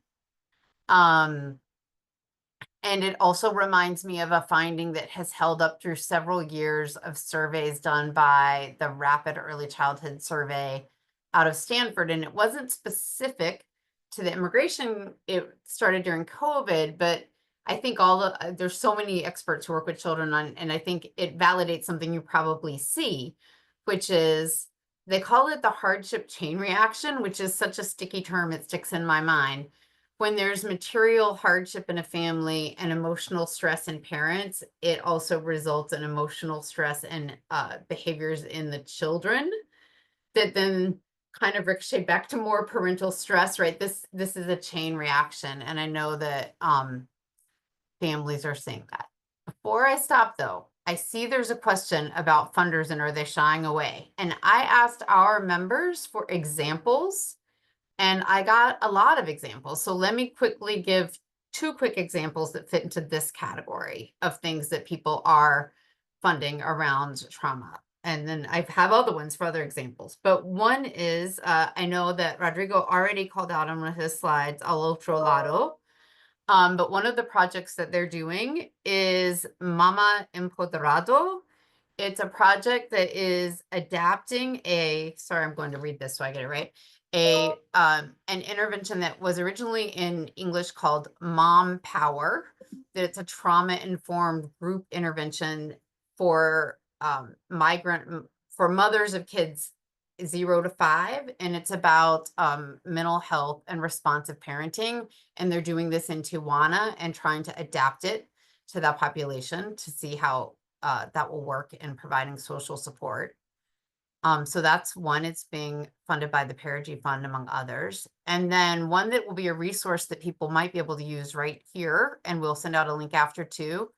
And it also reminds me of a finding that has held up through several years of surveys done by the Rapid Early Childhood Survey out of Stanford. And it wasn't specific to the immigration. It started during COVID, but I think there's so many experts who work with children on, and I think it validates something you probably see, which is they call it the hardship chain reaction, which is such a sticky term, it sticks in my mind. When there's material hardship in a family and emotional stress in parents, it also results in emotional stress and behaviors in the children that then kind of ricochet back to more parental stress, right? This is a chain reaction. And I know that families are seeing that. Before I stop though, I see there's a question about funders and are they shying away? And I asked our members for examples, and I got a lot of examples. So let me quickly give 2 quick examples that fit into this category of things that people are funding around trauma. And then I have other ones for other examples. But one is, I know that Rodrigo already called out on one of his slides, Al Otro Lado. But one of the projects that they're doing is Mama Empoderado. It's a project that is adapting sorry, I'm going to read this so I get it right. An intervention that was originally in English called Mom Power, that it's a trauma-informed group intervention for for mothers of kids 0 to 5, and it's about mental health and responsive parenting. And they're doing this in Tijuana and trying to adapt it to that population to see how that will work in providing social support. So that's one. It's being funded by the Perigee Fund, among others. And then one that will be a resource that people might be able to use right here, and we'll send out a link after too.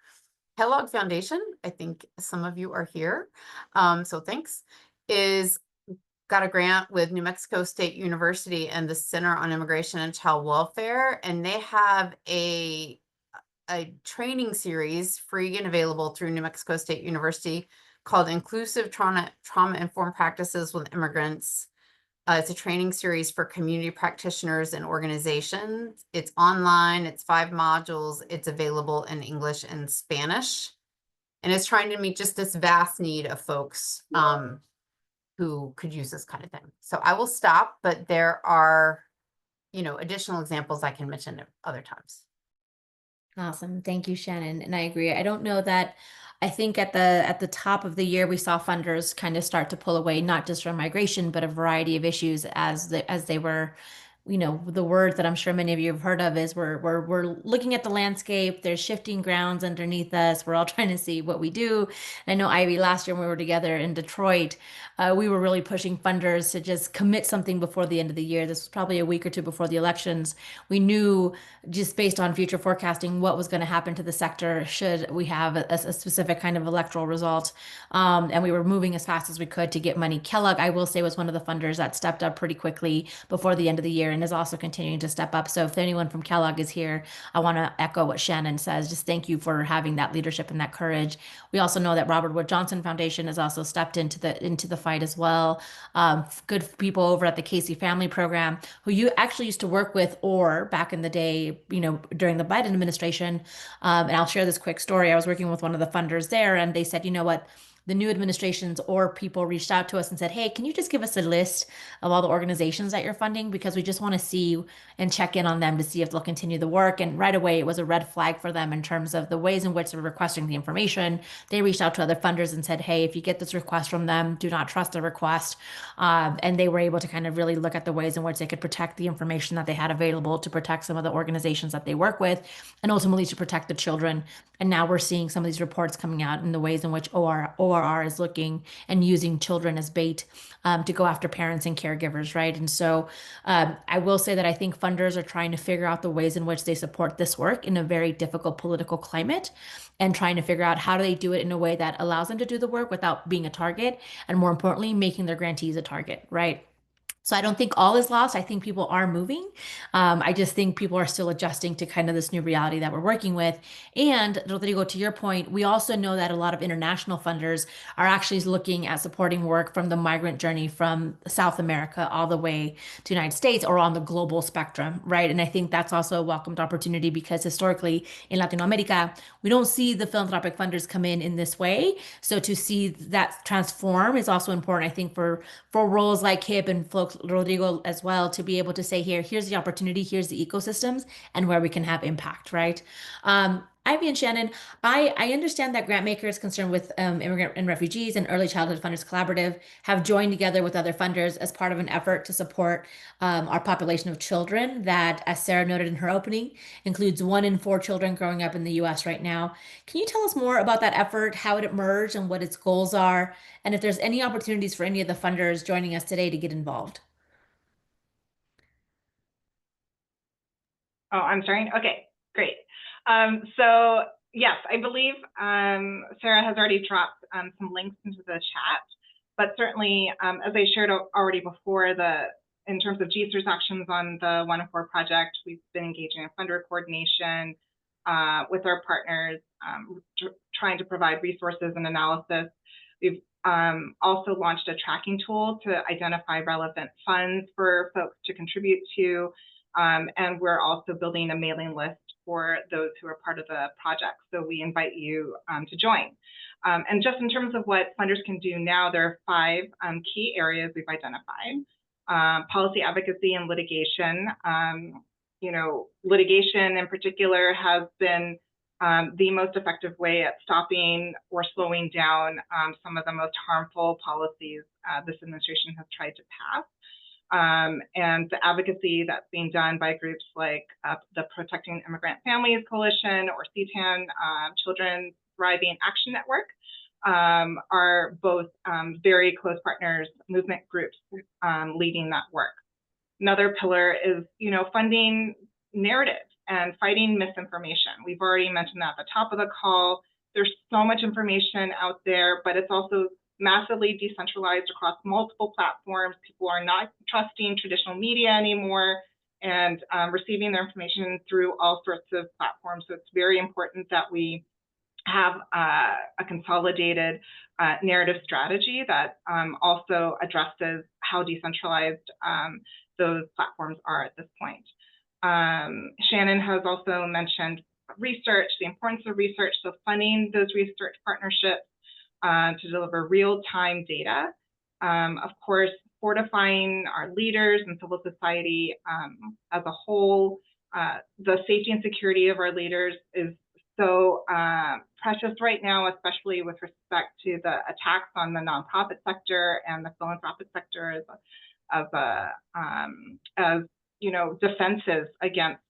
Kellogg Foundation, I think some of you are here, so thanks, got a grant with New Mexico State University and the Center on Immigration and Child Welfare, and they have a training series free and available through New Mexico State University called Inclusive Trauma-Informed Practices with Immigrants. It's a training series for community practitioners and organizations. It's online, it's 5 modules, it's available in English and Spanish. And it's trying to meet just this vast need of folks who could use this kind of thing. So I will stop, but there are, additional examples I can mention at other times. Awesome. Thank you, Shannon. And I agree. I don't know that I think at the top of the year we saw funders kind of start to pull away, not just from migration, but a variety of issues as they were, the word that I'm sure many of you have heard of is we're looking at the landscape, there's shifting grounds underneath us. We're all trying to see what we do. And I know Ivy, last year when we were together in Detroit, we were really pushing funders to just commit something before the end of the year. This was probably a week or two before the elections. We knew just based on future forecasting what was going to happen to the sector should we have a specific kind of electoral result. And we were moving as fast as we could to get money. Kellogg, I will say, was one of the funders that stepped up pretty quickly before the end of the year and is also continuing to step up. So if anyone from Kellogg is here, I want to echo what Shannon says. Just thank you for having that leadership and that courage. We also know that Robert Wood Johnson Foundation has also stepped into the fight as well. Good people over at the Casey Family Program, who you actually used to work with, or back in the day, during the Biden administration. And I'll share this quick story. I was working with one of the funders there, and they said, you know what? The new administrations or people reached out to us and said, hey, can you just give us a list of all the organizations that you're funding? Because we just want to see and check in on them to see if they'll continue the work. And right away, it was a red flag for them in terms of the ways in which they're requesting the information. They reached out to other funders and said, hey, if you get this request from them, do not trust the request. And they were able to kind of really look at the ways in which they could protect the information that they had available to protect some of the organizations that they work with and ultimately to protect the children. And now we're seeing some of these reports coming out in the ways in which ORR is looking and using children as bait to go after parents and caregivers, right? And so I will say that I think funders are trying to figure out the ways in which they support this work in a very difficult political climate and trying to figure out how do they do it in a way that allows them to do the work without being a target and, more importantly, making their grantees a target, right? So I don't think all is lost. I think people are moving. I just think people are still adjusting to kind of this new reality that we're working with. And Rodrigo, to your point, we also know that a lot of international funders are actually looking at supporting work from the migrant journey from South America all the way to the United States or on the global spectrum, right? And I think that's also a welcomed opportunity because historically in Latin America, we don't see the philanthropic funders come in this way. So to see that transform is also important, I think, for roles like HIP and folks, Rodrigo as well, to be able to say, here's the opportunity, here's the ecosystems, and where we can have impact, right? Ivy and Shannon, I understand that grant makers concerned with immigrant and refugees and Early Childhood Funders Collaborative have joined together with other funders as part of an effort to support our population of children that, as Sarah noted in her opening, includes 1 in 4 children growing up in the US right now. Can you tell us more about that effort, how it emerged and what its goals are, and if there's any opportunities for any of the funders joining us today to get involved? Oh, I'm starting. Okay, great. So yes, I believe Sarah has already dropped some links into the chat, but certainly, as I shared already before, in terms of GSER's actions on the 1 in 4 project, we've been engaging in funder coordination with our partners, trying to provide resources and analysis. We've also launched a tracking tool to identify relevant funds for folks to contribute to. And we're also building a mailing list for those who are part of the project. So we invite you to join. And just in terms of what funders can do now, there are 5 key areas we've identified. Policy advocacy and litigation. Litigation in particular has been the most effective way at stopping or slowing down some of the most harmful policies this administration has tried to pass. And the advocacy that's being done by groups like the Protecting Immigrant Families Coalition or CTAN, Children Thriving Action Network, are both very close partners, movement groups leading that work. Another pillar is, funding narrative and fighting misinformation. We've already mentioned that at the top of the call. There's so much information out there, but it's also massively decentralized across multiple platforms. People are not trusting traditional media anymore and receiving their information through all sorts of platforms. So it's very important that we have a consolidated narrative strategy that also addresses how decentralized those platforms are at this point. Shannon has also mentioned research, the importance of research, so funding those research partnerships to deliver real-time data. Of course, fortifying our leaders and civil society as a whole. The safety and security of our leaders is so precious right now, especially with respect to the attacks on the nonprofit sector and the philanthropic sector as defenses against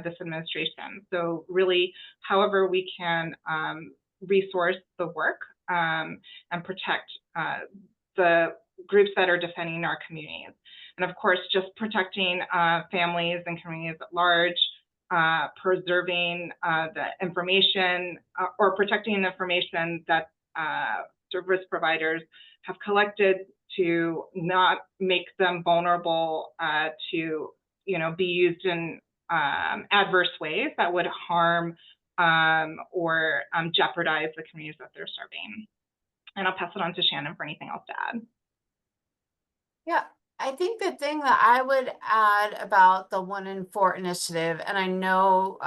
this administration. So really, however we can resource the work and protect the groups that are defending our communities. And of course, just protecting families and communities at large, preserving the information or protecting the information that service providers have collected to not make them vulnerable to be used in adverse ways that would harm or jeopardize the communities that they're serving. And I'll pass it on to Shannon for anything else to add. Yeah, I think the thing that I would add about the 1 in 4 initiative, and I know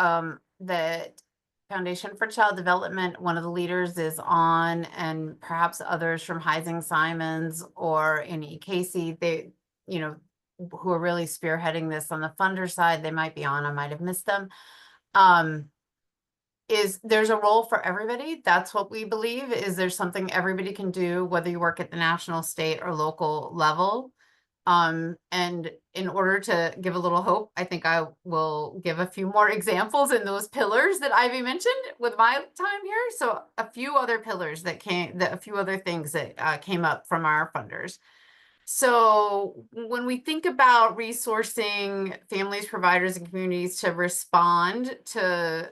that Foundation for Child Development, one of the leaders is on, and perhaps others from Heising Simons or Annie Casey, they, who are really spearheading this on the funder side, they might be on, I might have missed them. Is there's a role for everybody. That's what we believe, is there's something everybody can do, whether you work at the national, state, or local level. And in order to give a little hope, I think I will give a few more examples in those pillars that Ivy mentioned with my time here. So a few other pillars a few other things that came up from our funders. So when we think about resourcing families, providers, and communities to respond to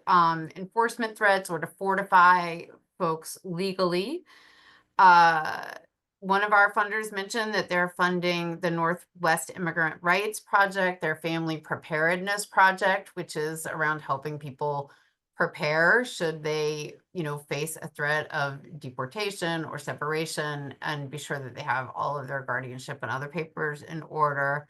enforcement threats or to fortify folks legally, one of our funders mentioned that they're funding the Northwest Immigrant Rights Project, their Family Preparedness Project, which is around helping people prepare should they, face a threat of deportation or separation, and be sure that they have all of their guardianship and other papers in order.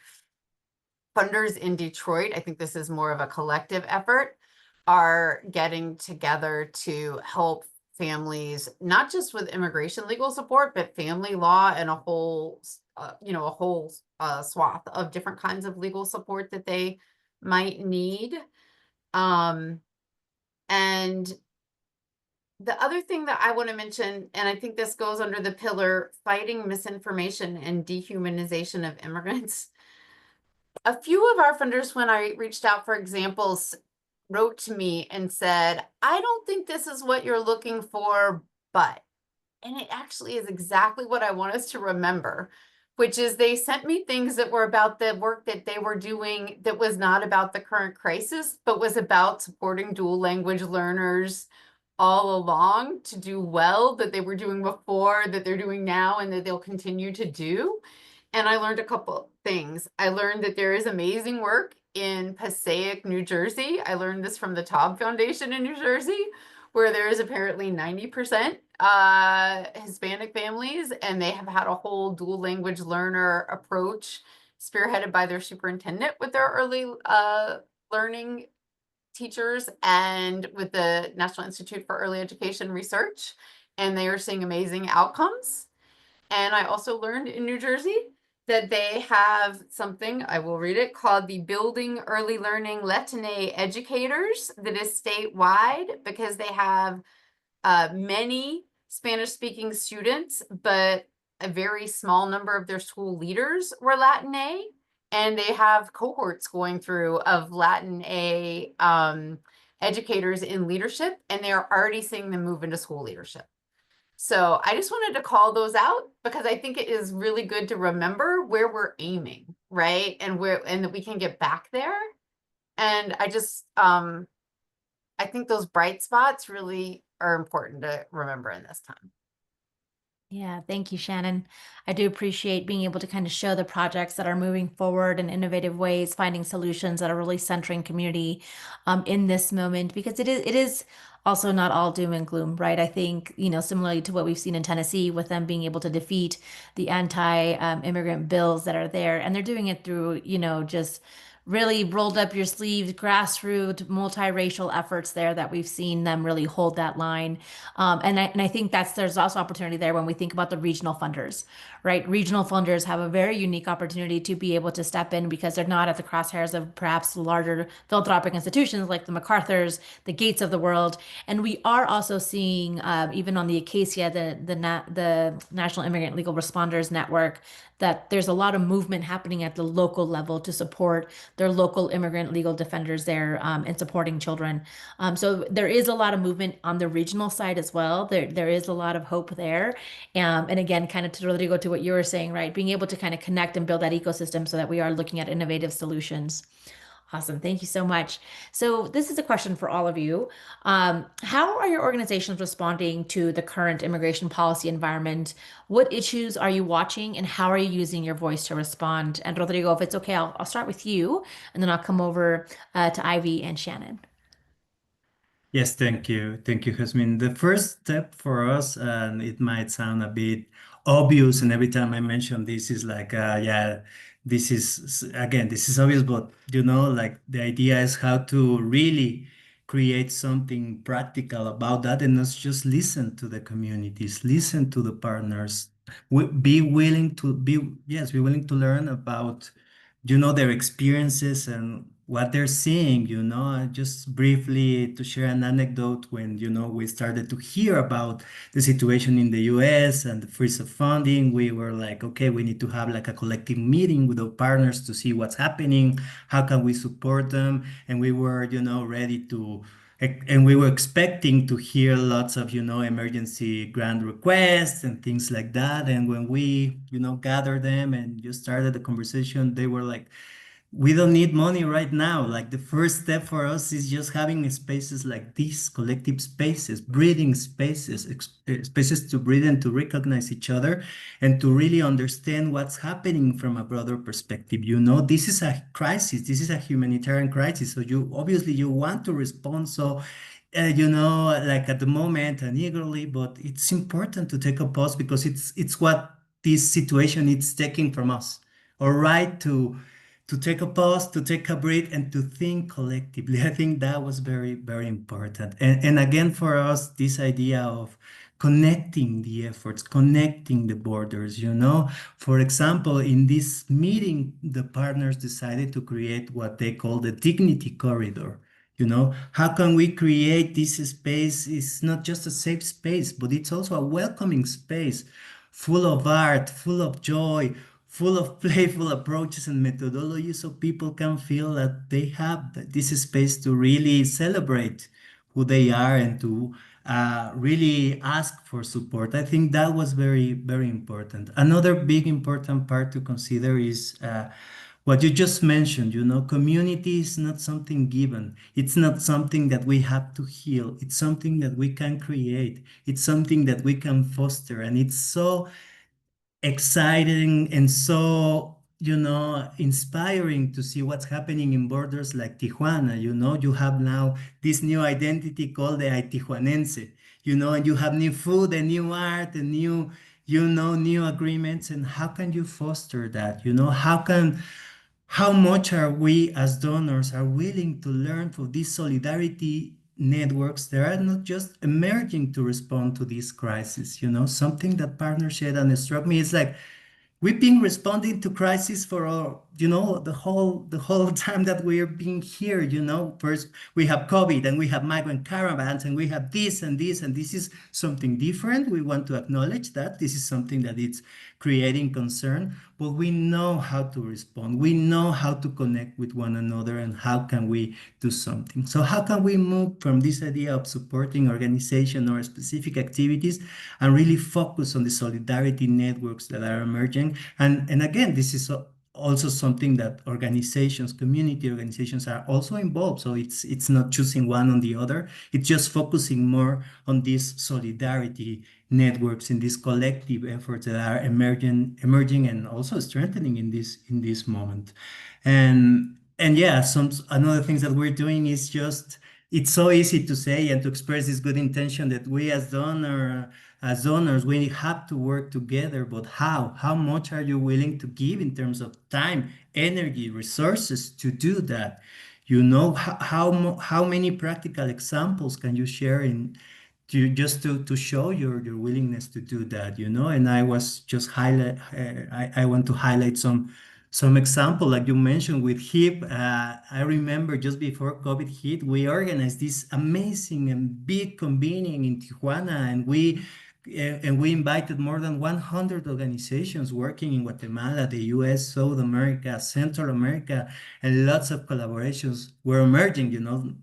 Funders in Detroit, I think this is more of a collective effort, are getting together to help families, not just with immigration legal support, but family law and a whole swath of different kinds of legal support that they might need. And the other thing that I want to mention, and I think this goes under the pillar fighting misinformation and dehumanization of immigrants. A few of our funders, when I reached out for examples, wrote to me and said, I don't think this is what you're looking for, but, and it actually is exactly what I want us to remember, which is they sent me things that were about the work that they were doing that was not about the current crisis, but was about supporting dual language learners all along to do well, that they were doing before, that they're doing now, and that they'll continue to do. And I learned a couple things. I learned that there is amazing work in Passaic, New Jersey. I learned this from the Taub Foundation in New Jersey, where there is apparently 90% Hispanic families, and they have had a whole dual language learner approach spearheaded by their superintendent with their early learning teachers and with the National Institute for Early Education Research, and they are seeing amazing outcomes. And I also learned in New Jersey that they have something, I will read it, called the Building Early Learning Latine Educators, that is statewide, because they have many Spanish-speaking students, but a very small number of their school leaders were Latine, and they have cohorts going through of Latine educators in leadership, and they are already seeing them move into school leadership. So I just wanted to call those out because I think it is really good to remember where we're aiming, right? And that we can get back there. And I just, I think those bright spots really are important to remember in this time. Yeah, thank you, Shannon. I do appreciate being able to kind of show the projects that are moving forward in innovative ways, finding solutions that are really centering community in this moment, because it is also not all doom and gloom, right? I think, similarly to what we've seen in Tennessee with them being able to defeat the anti-immigrant bills that are there, and they're doing it through, just really rolled up your sleeves, grassroots, multiracial efforts there that we've seen them really hold that line. And I think there's also opportunity there when we think about the regional funders, right? Regional funders have a very unique opportunity to be able to step in because they're not at the crosshairs of perhaps larger philanthropic institutions like the MacArthur's, the Gates of the world. And we are also seeing, even on the Acacia, the National Immigrant Legal Responders Network, that there's a lot of movement happening at the local level to support their local immigrant legal defenders there, and supporting children. So there is a lot of movement on the regional side as well. There is a lot of hope there. And again, kind of to Rodrigo, to what you were saying, right? Being able to kind of connect and build that ecosystem so that we are looking at innovative solutions. Awesome. Thank you so much. So this is a question for all of you. How are your organizations responding to the current immigration policy environment? What issues are you watching and how are you using your voice to respond? And Rodrigo, if it's okay, I'll start with you and then I'll come over to Ivy and Shannon. Yes, thank you. Thank you, Jasmine. The first step for us, and it might sound a bit obvious, and every time I mention this is like, yeah, this is, again, this is obvious, but like the idea is how to really create something practical about that and not just listen to the communities, listen to the partners, be willing to be willing to learn about their experiences and what they're seeing. Just briefly to share an anecdote, when, we started to hear about the situation in the US and the freeze of funding, we were like, okay, we need to have like a collective meeting with our partners to see what's happening, how can we support them? And we were, ready to, and we were expecting to hear lots of, emergency grant requests and things like that. And when we, gathered them and just started the conversation, they were like, we don't need money right now. Like the first step for us is just having spaces like these, collective spaces, breathing spaces, spaces to breathe and to recognize each other and to really understand what's happening from a broader perspective. This is a crisis. This is a humanitarian crisis. So you obviously want to respond. So like at the moment and eagerly, but it's important to take a pause because it's what this situation is taking from us. All right, to take a pause, to take a breath, and to think collectively. I think that was very, very important. And again, for us, this idea of connecting the efforts, connecting the borders. For example, in this meeting, the partners decided to create what they call the dignity corridor. How can we create this space? It's not just a safe space, but it's also a welcoming space, full of art, full of joy, full of playful approaches and methodologies, so people can feel that they have this space to really celebrate who they are and to really ask for support. I think that was very, very important. Another big important part to consider is what you just mentioned. Community is not something given. It's not something that we have to heal. It's something that we can create. It's something that we can foster. And it's so exciting and so inspiring to see what's happening in borders like Tijuana. You have now this new identity called the Tijuanense, and you have new food and new art and new agreements. And how can you foster that? How much are we as donors are willing to learn from these solidarity networks that are not just emerging to respond to this crisis? Something that partnership and struck me is like, we've been responding to crisis for the whole time that we're being here. First we have COVID and we have migrant caravans and we have this and this, and this is something different. We want to acknowledge that this is something that it's creating concern, but we know how to respond. We know how to connect with one another and how can we do something. So how can we move from this idea of supporting organization or specific activities and really focus on the solidarity networks that are emerging? And again, this is also something that organizations, community organizations are also involved. So it's not choosing one on the other. It's just focusing more on these solidarity networks and these collective efforts that are emerging and also strengthening in this moment. And yeah, another things that we're doing is just, it's so easy to say and to express this good intention that we as donors, we have to work together, but how much are you willing to give in terms of time, energy, resources to do that. How many practical examples can you share to show your willingness to do that, And I was just I want to highlight some example, like you mentioned with HIP. I remember just before COVID hit, we organized this amazing and big convening in Tijuana, and we invited more than 100 organizations working in Guatemala, the US, South America, Central America, and lots of collaborations were emerging.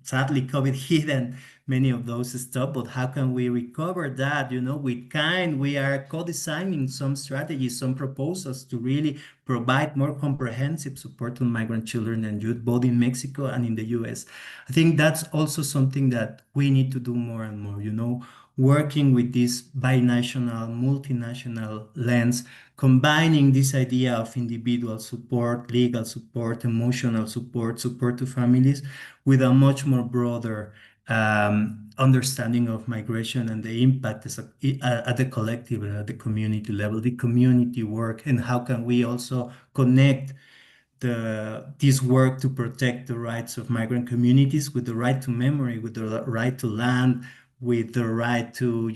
Sadly, COVID hit and many of those stopped, but how can we recover that? We are co-designing some strategies, some proposals to really provide more comprehensive support to migrant children and youth, both in Mexico and in the US. I think that's also something that we need to do more and more, working with this binational, multinational lens, combining this idea of individual support, legal support, emotional support, support to families, with a much more broader understanding of migration and the impact at the collective and at the community level, the community work, and how can we also connect this work to protect the rights of migrant communities with the right to memory, with the right to land, with the right to,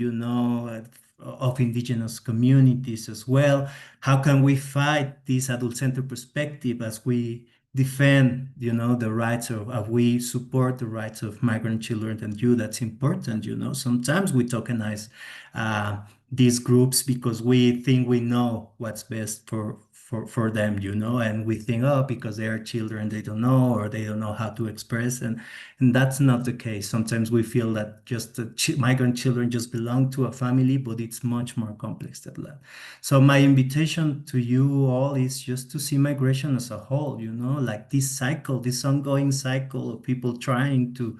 of indigenous communities as well. How can we fight this adult-centered perspective as we defend, the rights of we support the rights of migrant children and youth? That's important, Sometimes we tokenize these groups because we think we know what's best for them, and we think, oh, because they are children, they don't know, or they don't know how to express, and that's not the case. Sometimes we feel that just the migrant children just belong to a family, but it's much more complex than that. So my invitation to you all is just to see migration as a whole, like this cycle, this ongoing cycle of people trying to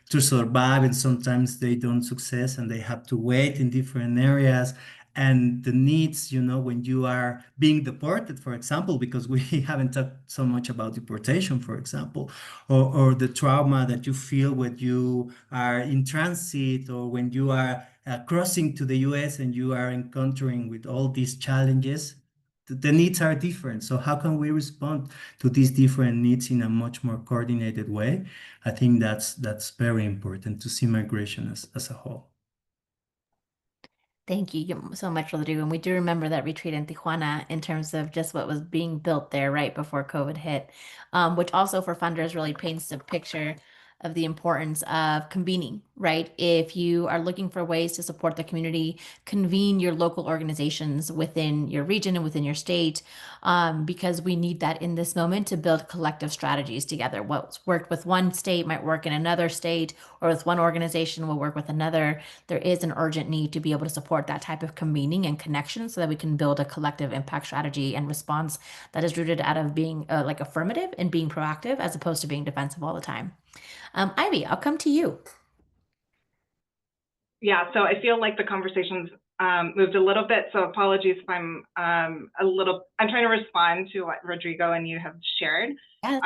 survive, and sometimes they don't success and they have to wait in different areas. And the needs, when you are being deported, for example, because we haven't talked so much about deportation, for example, or the trauma that you feel when you are in transit, or when you are crossing to the US and you are encountering with all these challenges. The needs are different. So how can we respond to these different needs in a much more coordinated way? I think that's very important to see migration as a whole. Thank you so much, Rodrigo. And we do remember that retreat in Tijuana in terms of just what was being built there right before COVID hit, which also for funders really paints a picture of the importance of convening, right? If you are looking for ways to support the community, convene your local organizations within your region and within your state, because we need that in this moment to build collective strategies together. What's worked with one state might work in another state, or with one organization will work with another. There is an urgent need to be able to support that type of convening and connection so that we can build a collective impact strategy and response that is rooted out of being like affirmative and being proactive, as opposed to being defensive all the time. Ivy, I'll come to you. Yeah, so I feel like the conversation's moved a little bit, so apologies if I'm I'm trying to respond to what Rodrigo and you have shared. Yes.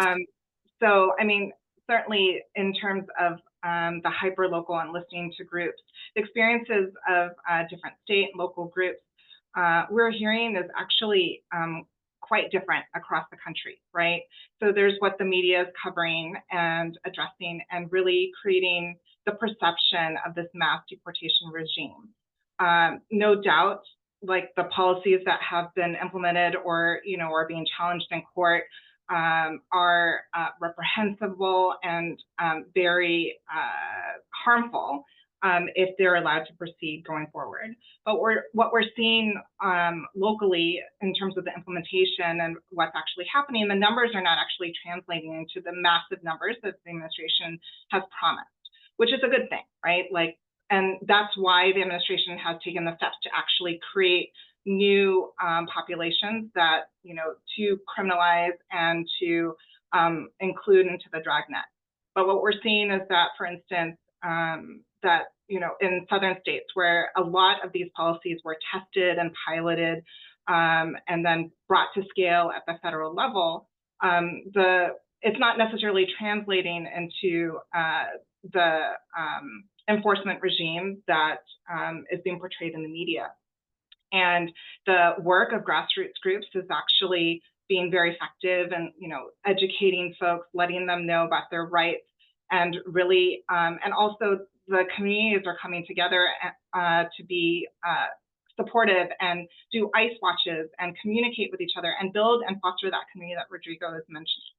So, I mean, certainly in terms of the hyperlocal and listening to groups, the experiences of different state and local groups we're hearing is actually quite different across the country, right? So there's what the media is covering and addressing and really creating the perception of this mass deportation regime. No doubt, like the policies that have been implemented or, are being challenged in court are reprehensible and very harmful if they're allowed to proceed going forward. But what we're seeing locally in terms of the implementation and what's actually happening, the numbers are not actually translating into the massive numbers that the administration has promised, which is a good thing, right? And that's why the administration has taken the steps to actually create new populations that, to criminalize and to include into the dragnet. But what we're seeing is that, for instance, that, in southern states where a lot of these policies were tested and piloted and then brought to scale at the federal level, it's not necessarily translating into the enforcement regime that is being portrayed in the media. And the work of grassroots groups is actually being very effective and, educating folks, letting them know about their rights, and really, and also the communities are coming together to be supportive and do ice watches and communicate with each other and build and foster that community that Rodrigo is mentioning.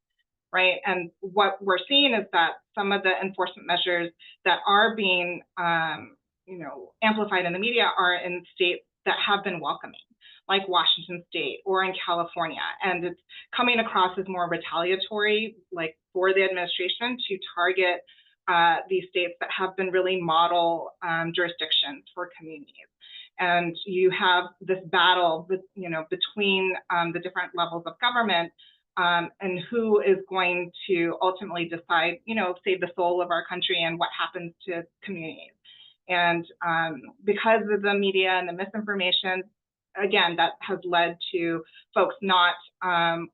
Right. And what we're seeing is that some of the enforcement measures that are being, amplified in the media are in states that have been welcoming, like Washington State or in California. And it's coming across as more retaliatory, like for the administration to target these states that have been really model jurisdictions for communities. And you have this battle, between the different levels of government. And who is going to ultimately decide, save the soul of our country and what happens to communities. And because of the media and the misinformation, again, that has led to folks not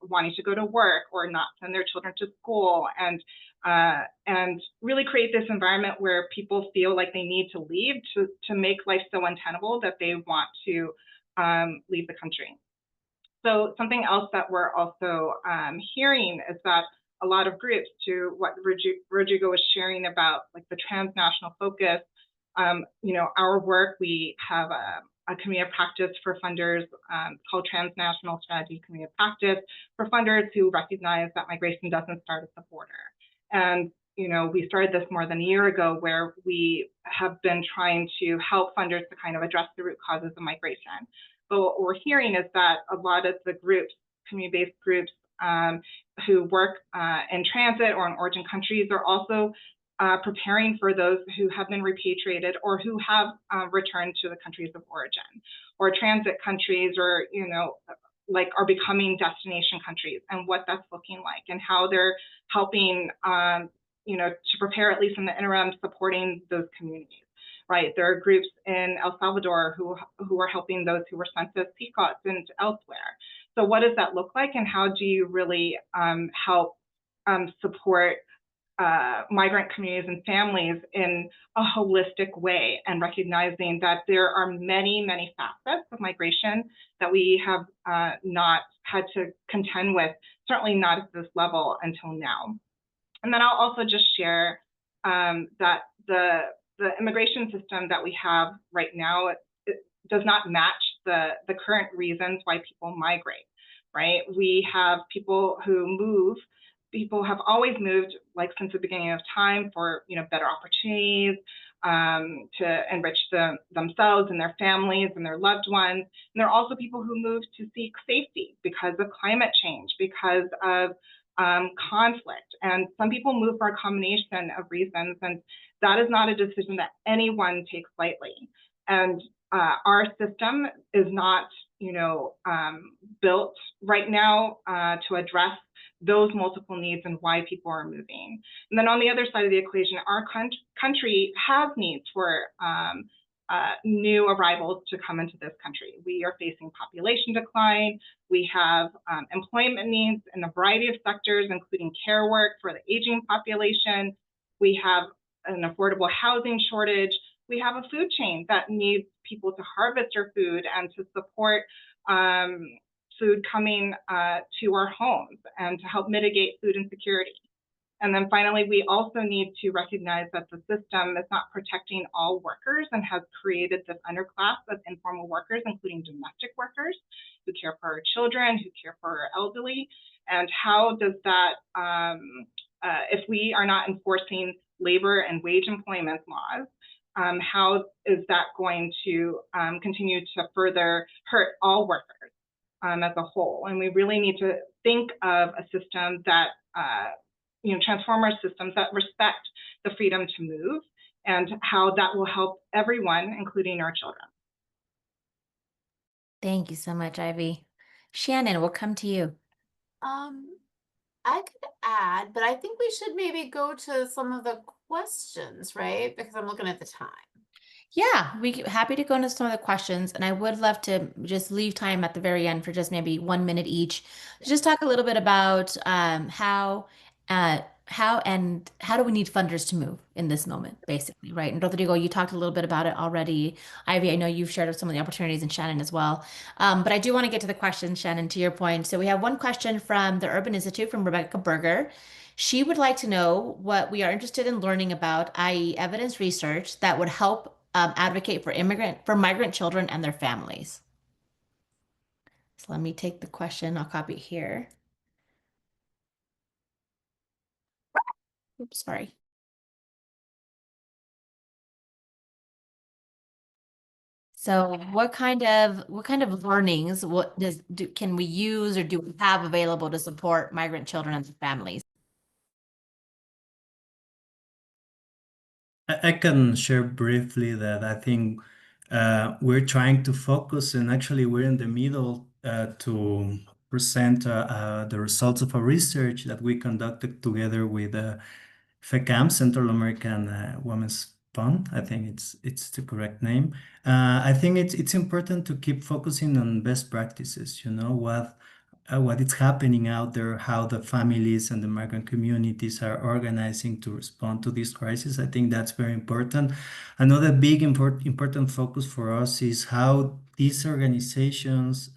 wanting to go to work or not send their children to school, and really create this environment where people feel like they need to leave to make life so untenable that they want to leave the country. So something else that we're also hearing is that a lot of groups, to what Rodrigo was sharing about, like the transnational focus, our work, we have a community of practice for funders called Transnational Strategy Community of Practice for funders who recognize that migration doesn't start at the border. And we started this more than a year ago, where we have been trying to help funders to kind of address the root causes of migration. But what we're hearing is that a lot of the groups, community-based groups who work in transit or in origin countries, are also preparing for those who have been repatriated or who have returned to the countries of origin, or transit countries, or are becoming destination countries, and what that's looking like, and how they're helping to prepare, at least in the interim, supporting those communities. Right, there are groups in El Salvador who are helping those who were sent to CCOTS and elsewhere. So what does that look like, and how do you really help support migrant communities and families in a holistic way, and recognizing that there are many, many facets of migration that we have not had to contend with, certainly not at this level until now. And then I'll also just share that the immigration system that we have right now, it does not match the current reasons why people migrate, right? We have people who move. People have always moved, like since the beginning of time, for better opportunities, to enrich themselves and their families and their loved ones. And there are also people who move to seek safety because of climate change, because of conflict. And some people move for a combination of reasons, and that is not a decision that anyone takes lightly. And our system is not, built right now to address those multiple needs and why people are moving. And then on the other side of the equation, our country has needs for new arrivals to come into this country. We are facing population decline. We have employment needs in a variety of sectors, including care work for the aging population. We have an affordable housing shortage. We have a food chain that needs people to harvest our food and to support food coming to our homes and to help mitigate food insecurity. And then finally, we also need to recognize that the system is not protecting all workers and has created this underclass of informal workers, including domestic workers who care for our children, who care for our elderly. And how does that, if we are not enforcing labor and wage employment laws, how is that going to continue to further hurt all workers as a whole? And we really need to think of a system that transform our systems that respect the freedom to move, and how that will help everyone, including our children. Thank you so much, Ivy. Shannon, we'll come to you. I could add, but I think we should maybe go to some of the questions, right? Because I'm looking at the time. Yeah, happy to go into some of the questions, and I would love to just leave time at the very end for just maybe 1 minute each to just talk a little bit about how how do we need funders to move in this moment, basically, right? And Rodrigo, you talked a little bit about it already. Ivy, I know you've shared some of the opportunities, and Shannon as well. But I do want to get to the questions, Shannon, to your point. So we have one question from the Urban Institute from Rebecca Berger. She would like to know what we are interested in learning about, i.e. evidence research that would help advocate for migrant children and their families. So let me take the question. I'll copy it here. Oops, sorry. So what kind of learnings can we use or do we have available to support migrant children and their families? I can share briefly that I think we're trying to focus, and actually we're in the middle to present the results of a research that we conducted together with FECAM, Central American Women's Fund. I think it's the correct name. I think it's important to keep focusing on best practices, what is happening out there, how the families and the migrant communities are organizing to respond to this crisis. I think that's very important. Another big important focus for us is how these organizations,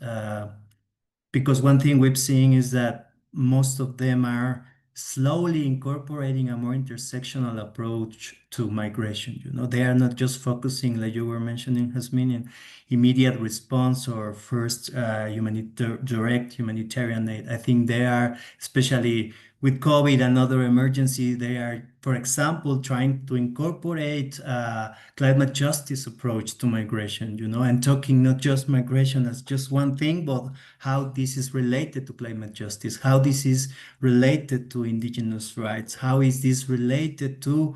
because one thing we've seen is that most of them are slowly incorporating a more intersectional approach to migration. They are not just focusing, like you were mentioning, Jasmine, in immediate response or first direct humanitarian aid. I think they are, especially with COVID and other emergency, they are, for example, trying to incorporate climate justice approach to migration, and talking not just migration as just one thing, but how this is related to climate justice, how this is related to indigenous rights, how is this related to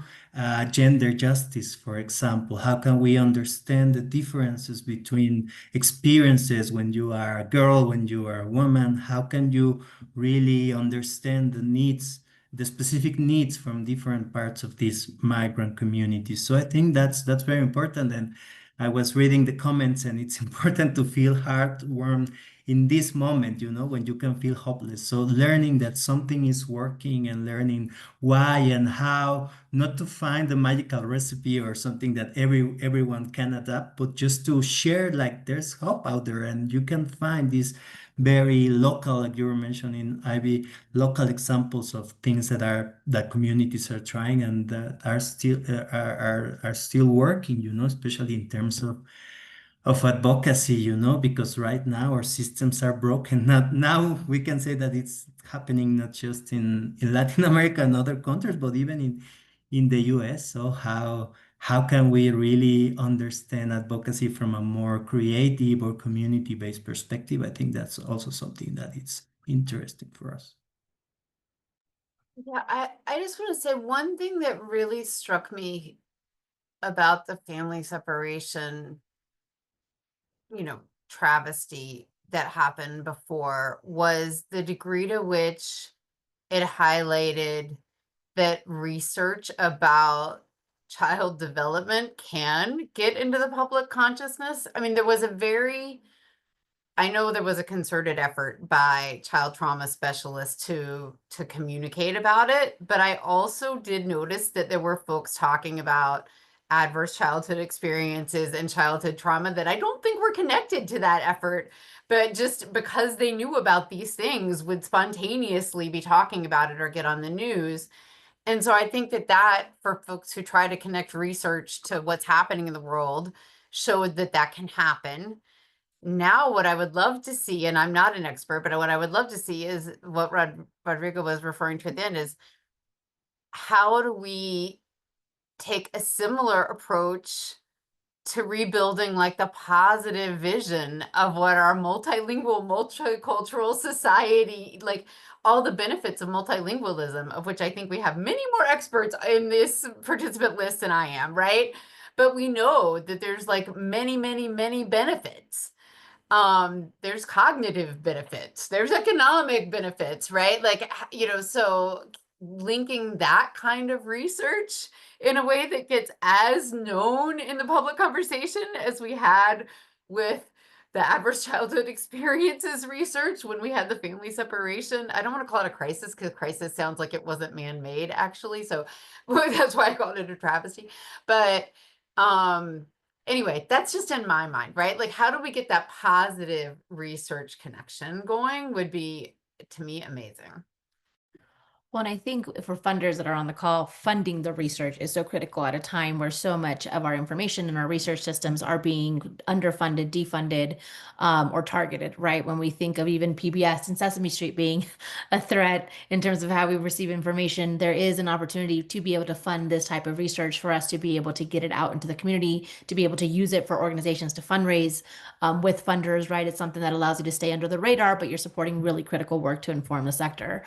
gender justice, for example. How can we understand the differences between experiences when you are a girl, when you are a woman? How can you really understand the specific needs from different parts of these migrant communities? So I think that's very important. And I was reading the comments, and it's important to feel heartwarmed in this moment, when you can feel hopeless. So learning that something is working and learning why and how, not to find the magical recipe or something that everyone can adapt, but just to share, like, there's hope out there, and you can find these very local, like you were mentioning, Ivy, local examples of things that communities are trying and that are still working, especially in terms of advocacy, because right now our systems are broken. Now we can say that it's happening not just in Latin America and other countries, but even in the US. So how can we really understand advocacy from a more creative or community-based perspective? I think that's also something that is interesting for us. Yeah, I just want to say one thing that really struck me about the family separation, travesty that happened before was the degree to which it highlighted that research about child development can get into the public consciousness. I mean, I know there was a concerted effort by child trauma specialists to communicate about it, but I also did notice that there were folks talking about adverse childhood experiences and childhood trauma that I don't think were connected to that effort, but just because they knew about these things would spontaneously be talking about it or get on the news. And so I think that for folks who try to connect research to what's happening in the world showed that can happen. Now, what I would love to see, and I'm not an expert, but what I would love to see is what Rodrigo was referring to then, is how do we take a similar approach to rebuilding, like, the positive vision of what our multilingual, multicultural society, like all the benefits of multilingualism, of which I think we have many more experts in this participant list than I am, right? But we know that there's like many, many, many benefits. There's cognitive benefits, there's economic benefits, right? Like, so linking that kind of research in a way that gets as known in the public conversation as we had with the adverse childhood experiences research when we had the family separation. I don't want to call it a crisis because crisis sounds like it wasn't man-made actually. So that's why I called it a travesty. But anyway, that's just in my mind, right? Like, how do we get that positive research connection going would be, to me, amazing. Well, and I think for funders that are on the call, funding the research is so critical at a time where so much of our information and our research systems are being underfunded, defunded, or targeted, right? When we think of even PBS and Sesame Street being a threat in terms of how we receive information, there is an opportunity to be able to fund this type of research for us to be able to get it out into the community, to be able to use it for organizations to fundraise with funders, right? It's something that allows you to stay under the radar, but you're supporting really critical work to inform the sector.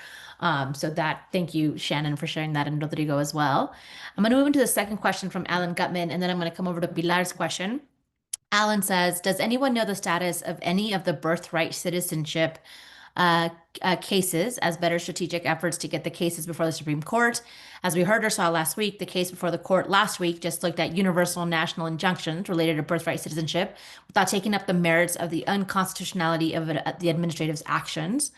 Thank you, Shannon, for sharing that, and Rodrigo as well. I'm going to move into the second question from Alan Gutman, and then I'm going to come over to Pilar's question. Alan says, does anyone know the status of any of the birthright citizenship cases as better strategic efforts to get the cases before the Supreme Court? As we heard or saw last week, the case before the court last week just looked at universal national injunctions related to birthright citizenship without taking up the merits of the unconstitutionality of the administrative's actions.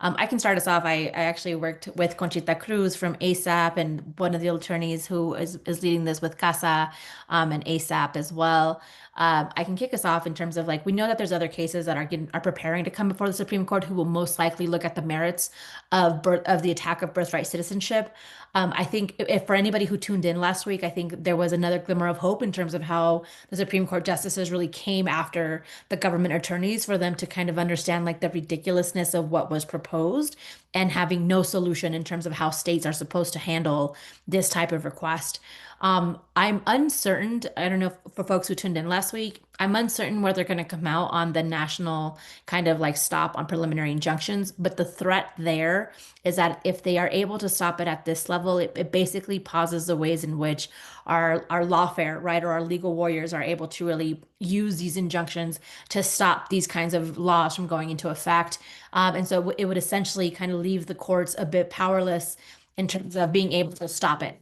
I can start us off. I actually worked with Conchita Cruz from ASAP and one of the attorneys who is leading this with CASA and ASAP as well. I can kick us off in terms of like, we know that there's other cases that are preparing to come before the Supreme Court who will most likely look at the merits of the attack of birthright citizenship. I think if for anybody who tuned in last week, I think there was another glimmer of hope in terms of how the Supreme Court justices really came after the government attorneys for them to kind of understand like the ridiculousness of what was proposed and having no solution in terms of how states are supposed to handle this type of request. I'm uncertain. I don't know if, for folks who tuned in last week, I'm uncertain where they're going to come out on the national kind of like stop on preliminary injunctions. But the threat there is that if they are able to stop it at this level, it basically pauses the ways in which our lawfare, right, or our legal warriors are able to really use these injunctions to stop these kinds of laws from going into effect. And so it would essentially kind of leave the courts a bit powerless in terms of being able to stop it.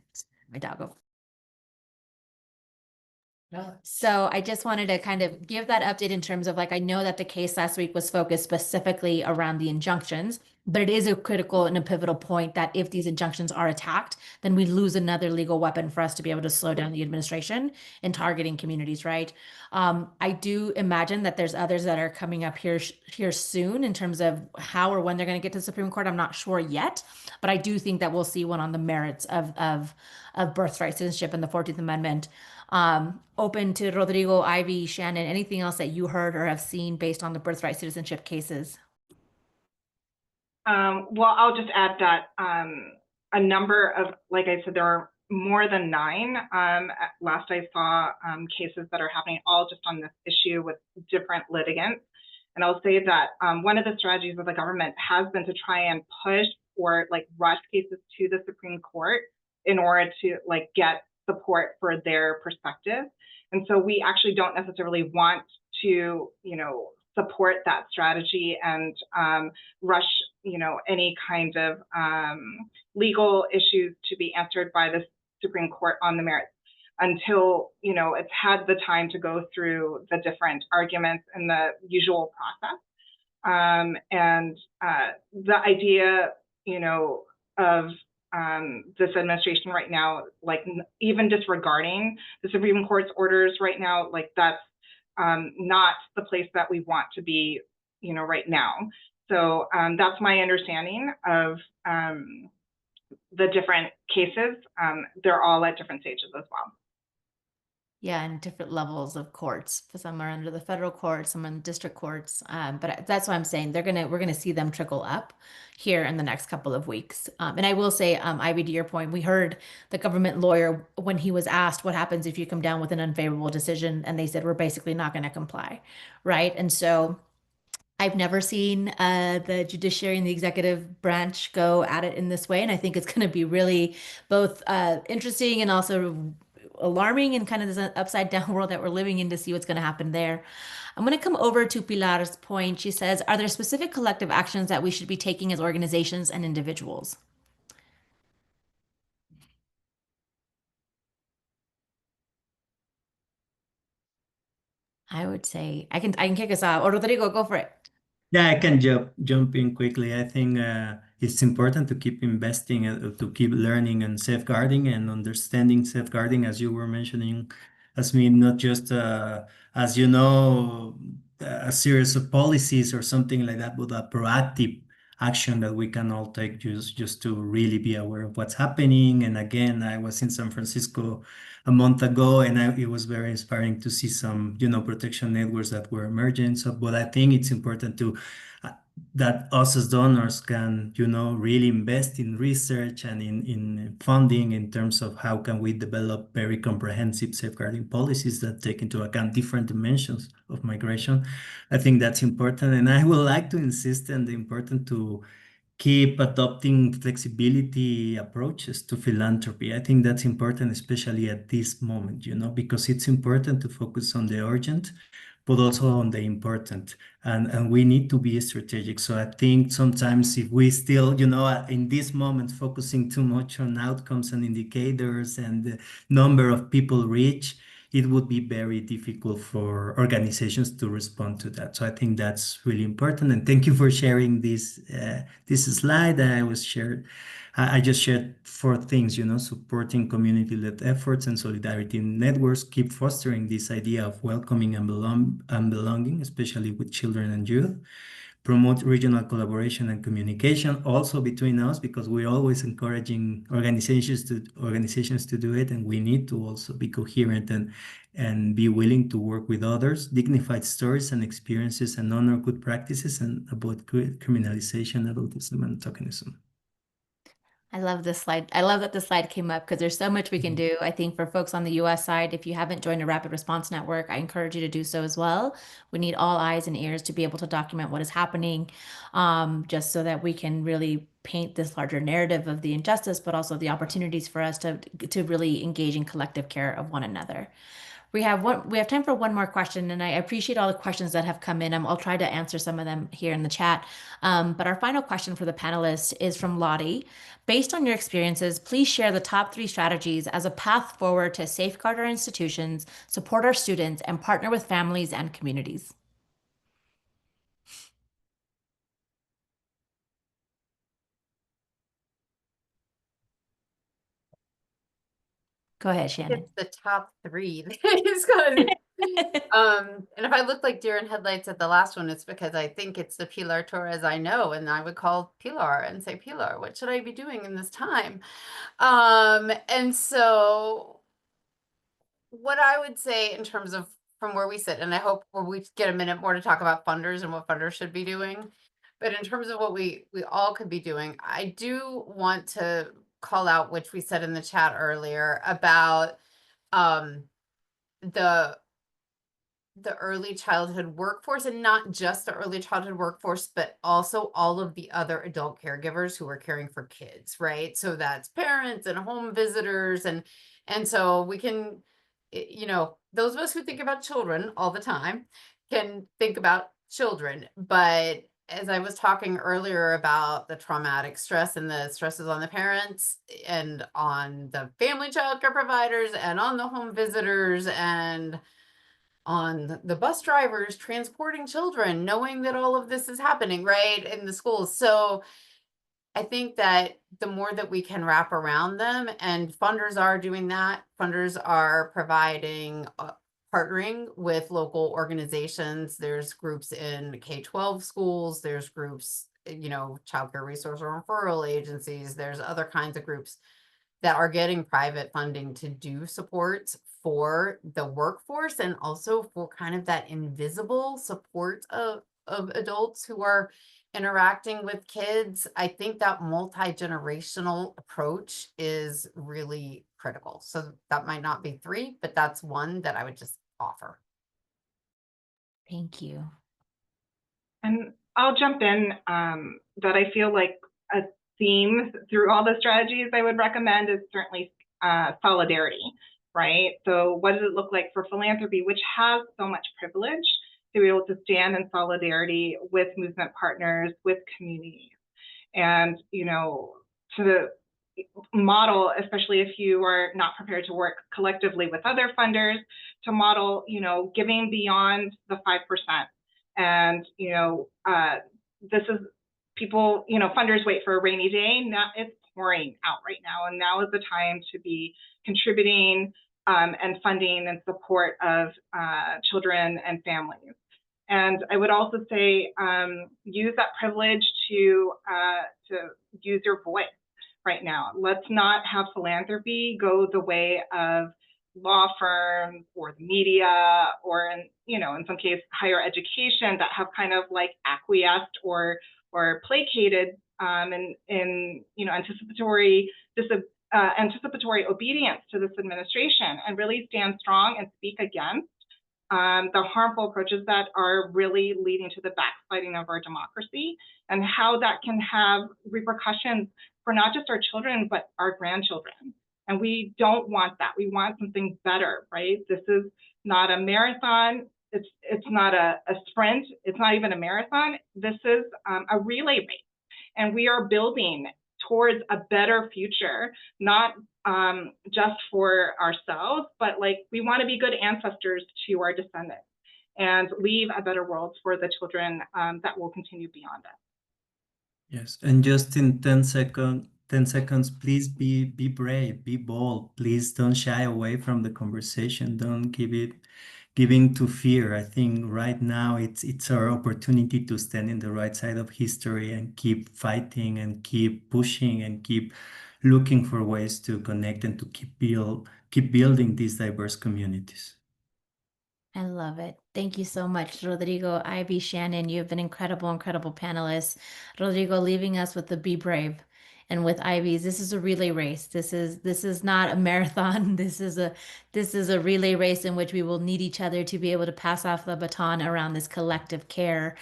My dog. So I just wanted to kind of give that update in terms of like, I know that the case last week was focused specifically around the injunctions, but it is a critical and a pivotal point that if these injunctions are attacked, then we lose another legal weapon for us to be able to slow down the administration and targeting communities, right? I do imagine that there's others that are coming up here soon in terms of how or when they're going to get to the Supreme Court. I'm not sure yet, but I do think that we'll see one on the merits of birthright citizenship and the 14th Amendment. Open to Rodrigo, Ivy, Shannon, anything else that you heard or have seen based on the birthright citizenship cases? Well, I'll just add that a number of, like I said, there are more than 9. Last I saw cases that are happening all just on this issue with different litigants. And I'll say that one of the strategies of the government has been to try and push or like rush cases to the Supreme Court in order to like get support for their perspective. And so we actually don't necessarily want to, support that strategy and rush, any kind of legal issues to be answered by the Supreme Court on the merits until, it's had the time to go through the different arguments in the usual process. The idea, of this administration right now, like even disregarding the Supreme Court's orders right now, like that's not the place that we want to be, right now. So that's my understanding of the different cases. They're all at different stages as well. Yeah, and different levels of courts. Some are under the federal courts, some in district courts. But that's why I'm saying we're gonna see them trickle up here in the next couple of weeks. And I will say, Ivy, to your point, we heard the government lawyer when he was asked what happens if you come down with an unfavorable decision, and they said we're basically not going to comply, right? And so I've never seen the judiciary and the executive branch go at it in this way, and I think it's going to be really both interesting and also alarming and kind of this upside down world that we're living in to see what's going to happen there. I'm going to come over to Pilar's point. She says, are there specific collective actions that we should be taking as organizations and individuals? I would say I can kick us off. Or Rodrigo, go for it. Yeah, I can jump in quickly. I think it's important to keep investing, to keep learning and safeguarding and understanding safeguarding, as you were mentioning, as mean not just as you know, a series of policies or something like that, but a proactive action that we can all take just to really be aware of what's happening. And again, I was in San Francisco a month ago, and it was very inspiring to see some, protection networks that were emerging. So, but I think it's important to that us as donors can, really invest in research and in funding in terms of how can we develop very comprehensive safeguarding policies that take into account different dimensions of migration. I think that's important, and I would like to insist on the importance to keep adopting flexibility approaches to philanthropy. I think that's important, especially at this moment, because it's important to focus on the urgent, but also on the important. And we need to be strategic. So I think sometimes if we still, in this moment, focusing too much on outcomes and indicators and the number of people reached, it would be very difficult for organizations to respond to that. So I think that's really important. And thank you for sharing this slide. I just shared 4 things, supporting community-led efforts and solidarity networks, keep fostering this idea of welcoming and belonging, especially with children and youth. Promote regional collaboration and communication also between us, because we're always encouraging organizations to do it, and we need to also be coherent and be willing to work with others. Dignified stories and experiences and honor good practices and avoid criminalization, adultism, and tokenism. I love this slide. I love that the slide came up because there's so much we can do. I think for folks on the US side, if you haven't joined a rapid response network, I encourage you to do so as well. We need all eyes and ears to be able to document what is happening, just so that we can really paint this larger narrative of the injustice, but also the opportunities for us to really engage in collective care of one another. We have time for one more question, and I appreciate all the questions that have come in. I'll try to answer some of them here in the chat. But our final question for the panelists is from Lottie. Based on your experiences, please share the top 3 strategies as a path forward to safeguard our institutions, support our students, and partner with families and communities. Go ahead, Shannon. It's the top 3. It's good. And if I look like deer in headlights at the last one, it's because I think it's the Pilar Torres I know, and I would call Pilar and say, Pilar, what should I be doing in this time? And so what I would say in terms of from where we sit, and I hope we get a minute more to talk about funders and what funders should be doing, but in terms of what we all could be doing, I do want to call out, which we said in the chat earlier, about the early childhood workforce, and not just the early childhood workforce, but also all of the other adult caregivers who are caring for kids, right? So that's parents and home visitors, and so we can, those of us who think about children all the time can think about children, but as I was talking earlier about the traumatic stress and the stresses on the parents and on the family childcare providers and on the home visitors and on the bus drivers transporting children, knowing that all of this is happening, right, in the schools. So I think that the more that we can wrap around them, and funders are doing that, funders are providing, partnering with local organizations. There's groups in K-12 schools, there's groups, childcare resource or referral agencies, there's other kinds of groups that are getting private funding to do supports for the workforce, and also for kind of that invisible support of adults who are interacting with kids. I think that multi-generational approach is really critical. So that might not be 3, but that's one that I would just offer. Thank you. And I'll jump in that I feel like a theme through all the strategies I would recommend is certainly solidarity, right? So what does it look like for philanthropy, which has so much privilege, to be able to stand in solidarity with movement partners, with communities, and, to model, especially if you are not prepared to work collectively with other funders, to model, giving beyond the 5%. And, this is people, funders wait for a rainy day. Now it's pouring out right now. And now is the time to be contributing and funding and support of children and families. And I would also say, use that privilege to use your voice right now. Let's not have philanthropy go the way of law firms or the media, or in some case higher education, that have kind of like acquiesced or placated in anticipatory obedience to this administration, and really stand strong and speak against the harmful approaches that are really leading to the backsliding of our democracy, and how that can have repercussions for not just our children, but our grandchildren. And we don't want that. We want something better, right? This is not a marathon. It's not a sprint. It's not even a marathon. This is a relay race. And we are building towards a better future, not just for ourselves, but like we want to be good ancestors to our descendants and leave a better world for the children that will continue beyond us. Yes, and just in 10 seconds, please be brave, be bold. Please don't shy away from the conversation. Don't give in to fear. I think right now it's our opportunity to stand in the right side of history and keep fighting and keep pushing and keep looking for ways to connect and to keep building these diverse communities. I love it. Thank you so much, Rodrigo, Ivy, Shannon. You have been incredible, incredible panelists. Rodrigo leaving us with the be brave. And with Ivy's, this is a relay race. This is not a marathon. This is a relay race in which we will need each other to be able to pass off the baton around this collective care,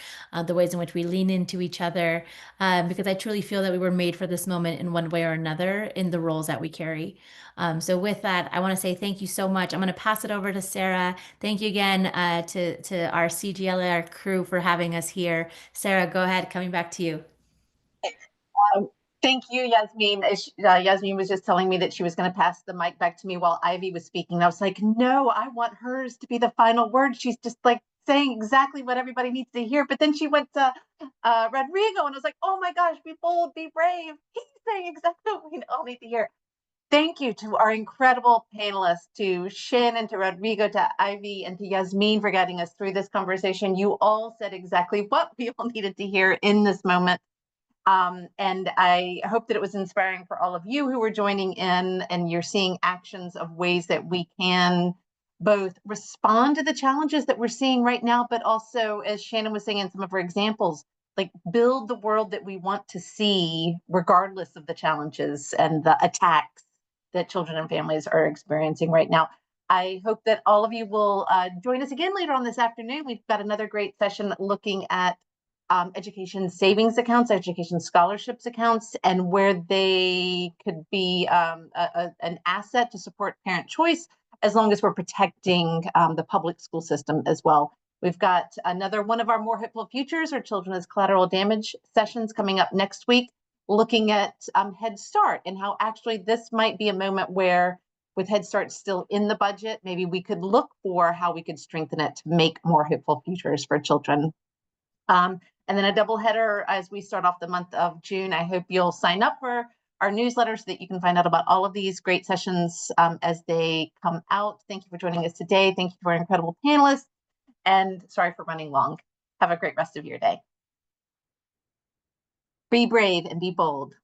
the ways in which we lean into each other, because I truly feel that we were made for this moment in one way or another in the roles that we carry. So with that, I want to say thank you so much. I'm going to pass it over to Sarah. Thank you again to our CGLR crew for having us here. Sarah, go ahead. Coming back to you. Thank you, Yasmin. Yasmin was just telling me that she was going to pass the mic back to me while Ivy was speaking. I was like, no, I want hers to be the final word. She's just like saying exactly what everybody needs to hear. But then she went to Rodrigo, and I was like, oh my gosh, be bold, be brave. He's saying exactly what we all need to hear. Thank you to our incredible panelists, to Shannon, to Rodrigo, to Ivy, and to Yasmin for guiding us through this conversation. You all said exactly what we all needed to hear in this moment. And I hope that it was inspiring for all of you who were joining in, and you're seeing actions of ways that we can both respond to the challenges that we're seeing right now, but also, as Shannon was saying in some of her examples, like build the world that we want to see regardless of the challenges and the attacks that children and families are experiencing right now. I hope that all of you will join us again later on this afternoon. We've got another great session looking at education savings accounts, education scholarships accounts, and where they could be an asset to support parent choice, as long as we're protecting the public school system as well. We've got another one of our More Hopeful Futures, or Children as Collateral Damage sessions, coming up next week, looking at Head Start and how actually this might be a moment where, with Head Start still in the budget, maybe we could look for how we could strengthen it to make more hopeful futures for children. And then a double header as we start off the month of June. I hope you'll sign up for our newsletter so that you can find out about all of these great sessions as they come out. Thank you for joining us today. Thank you to our incredible panelists, and sorry for running long. Have a great rest of your day. Be brave and be bold.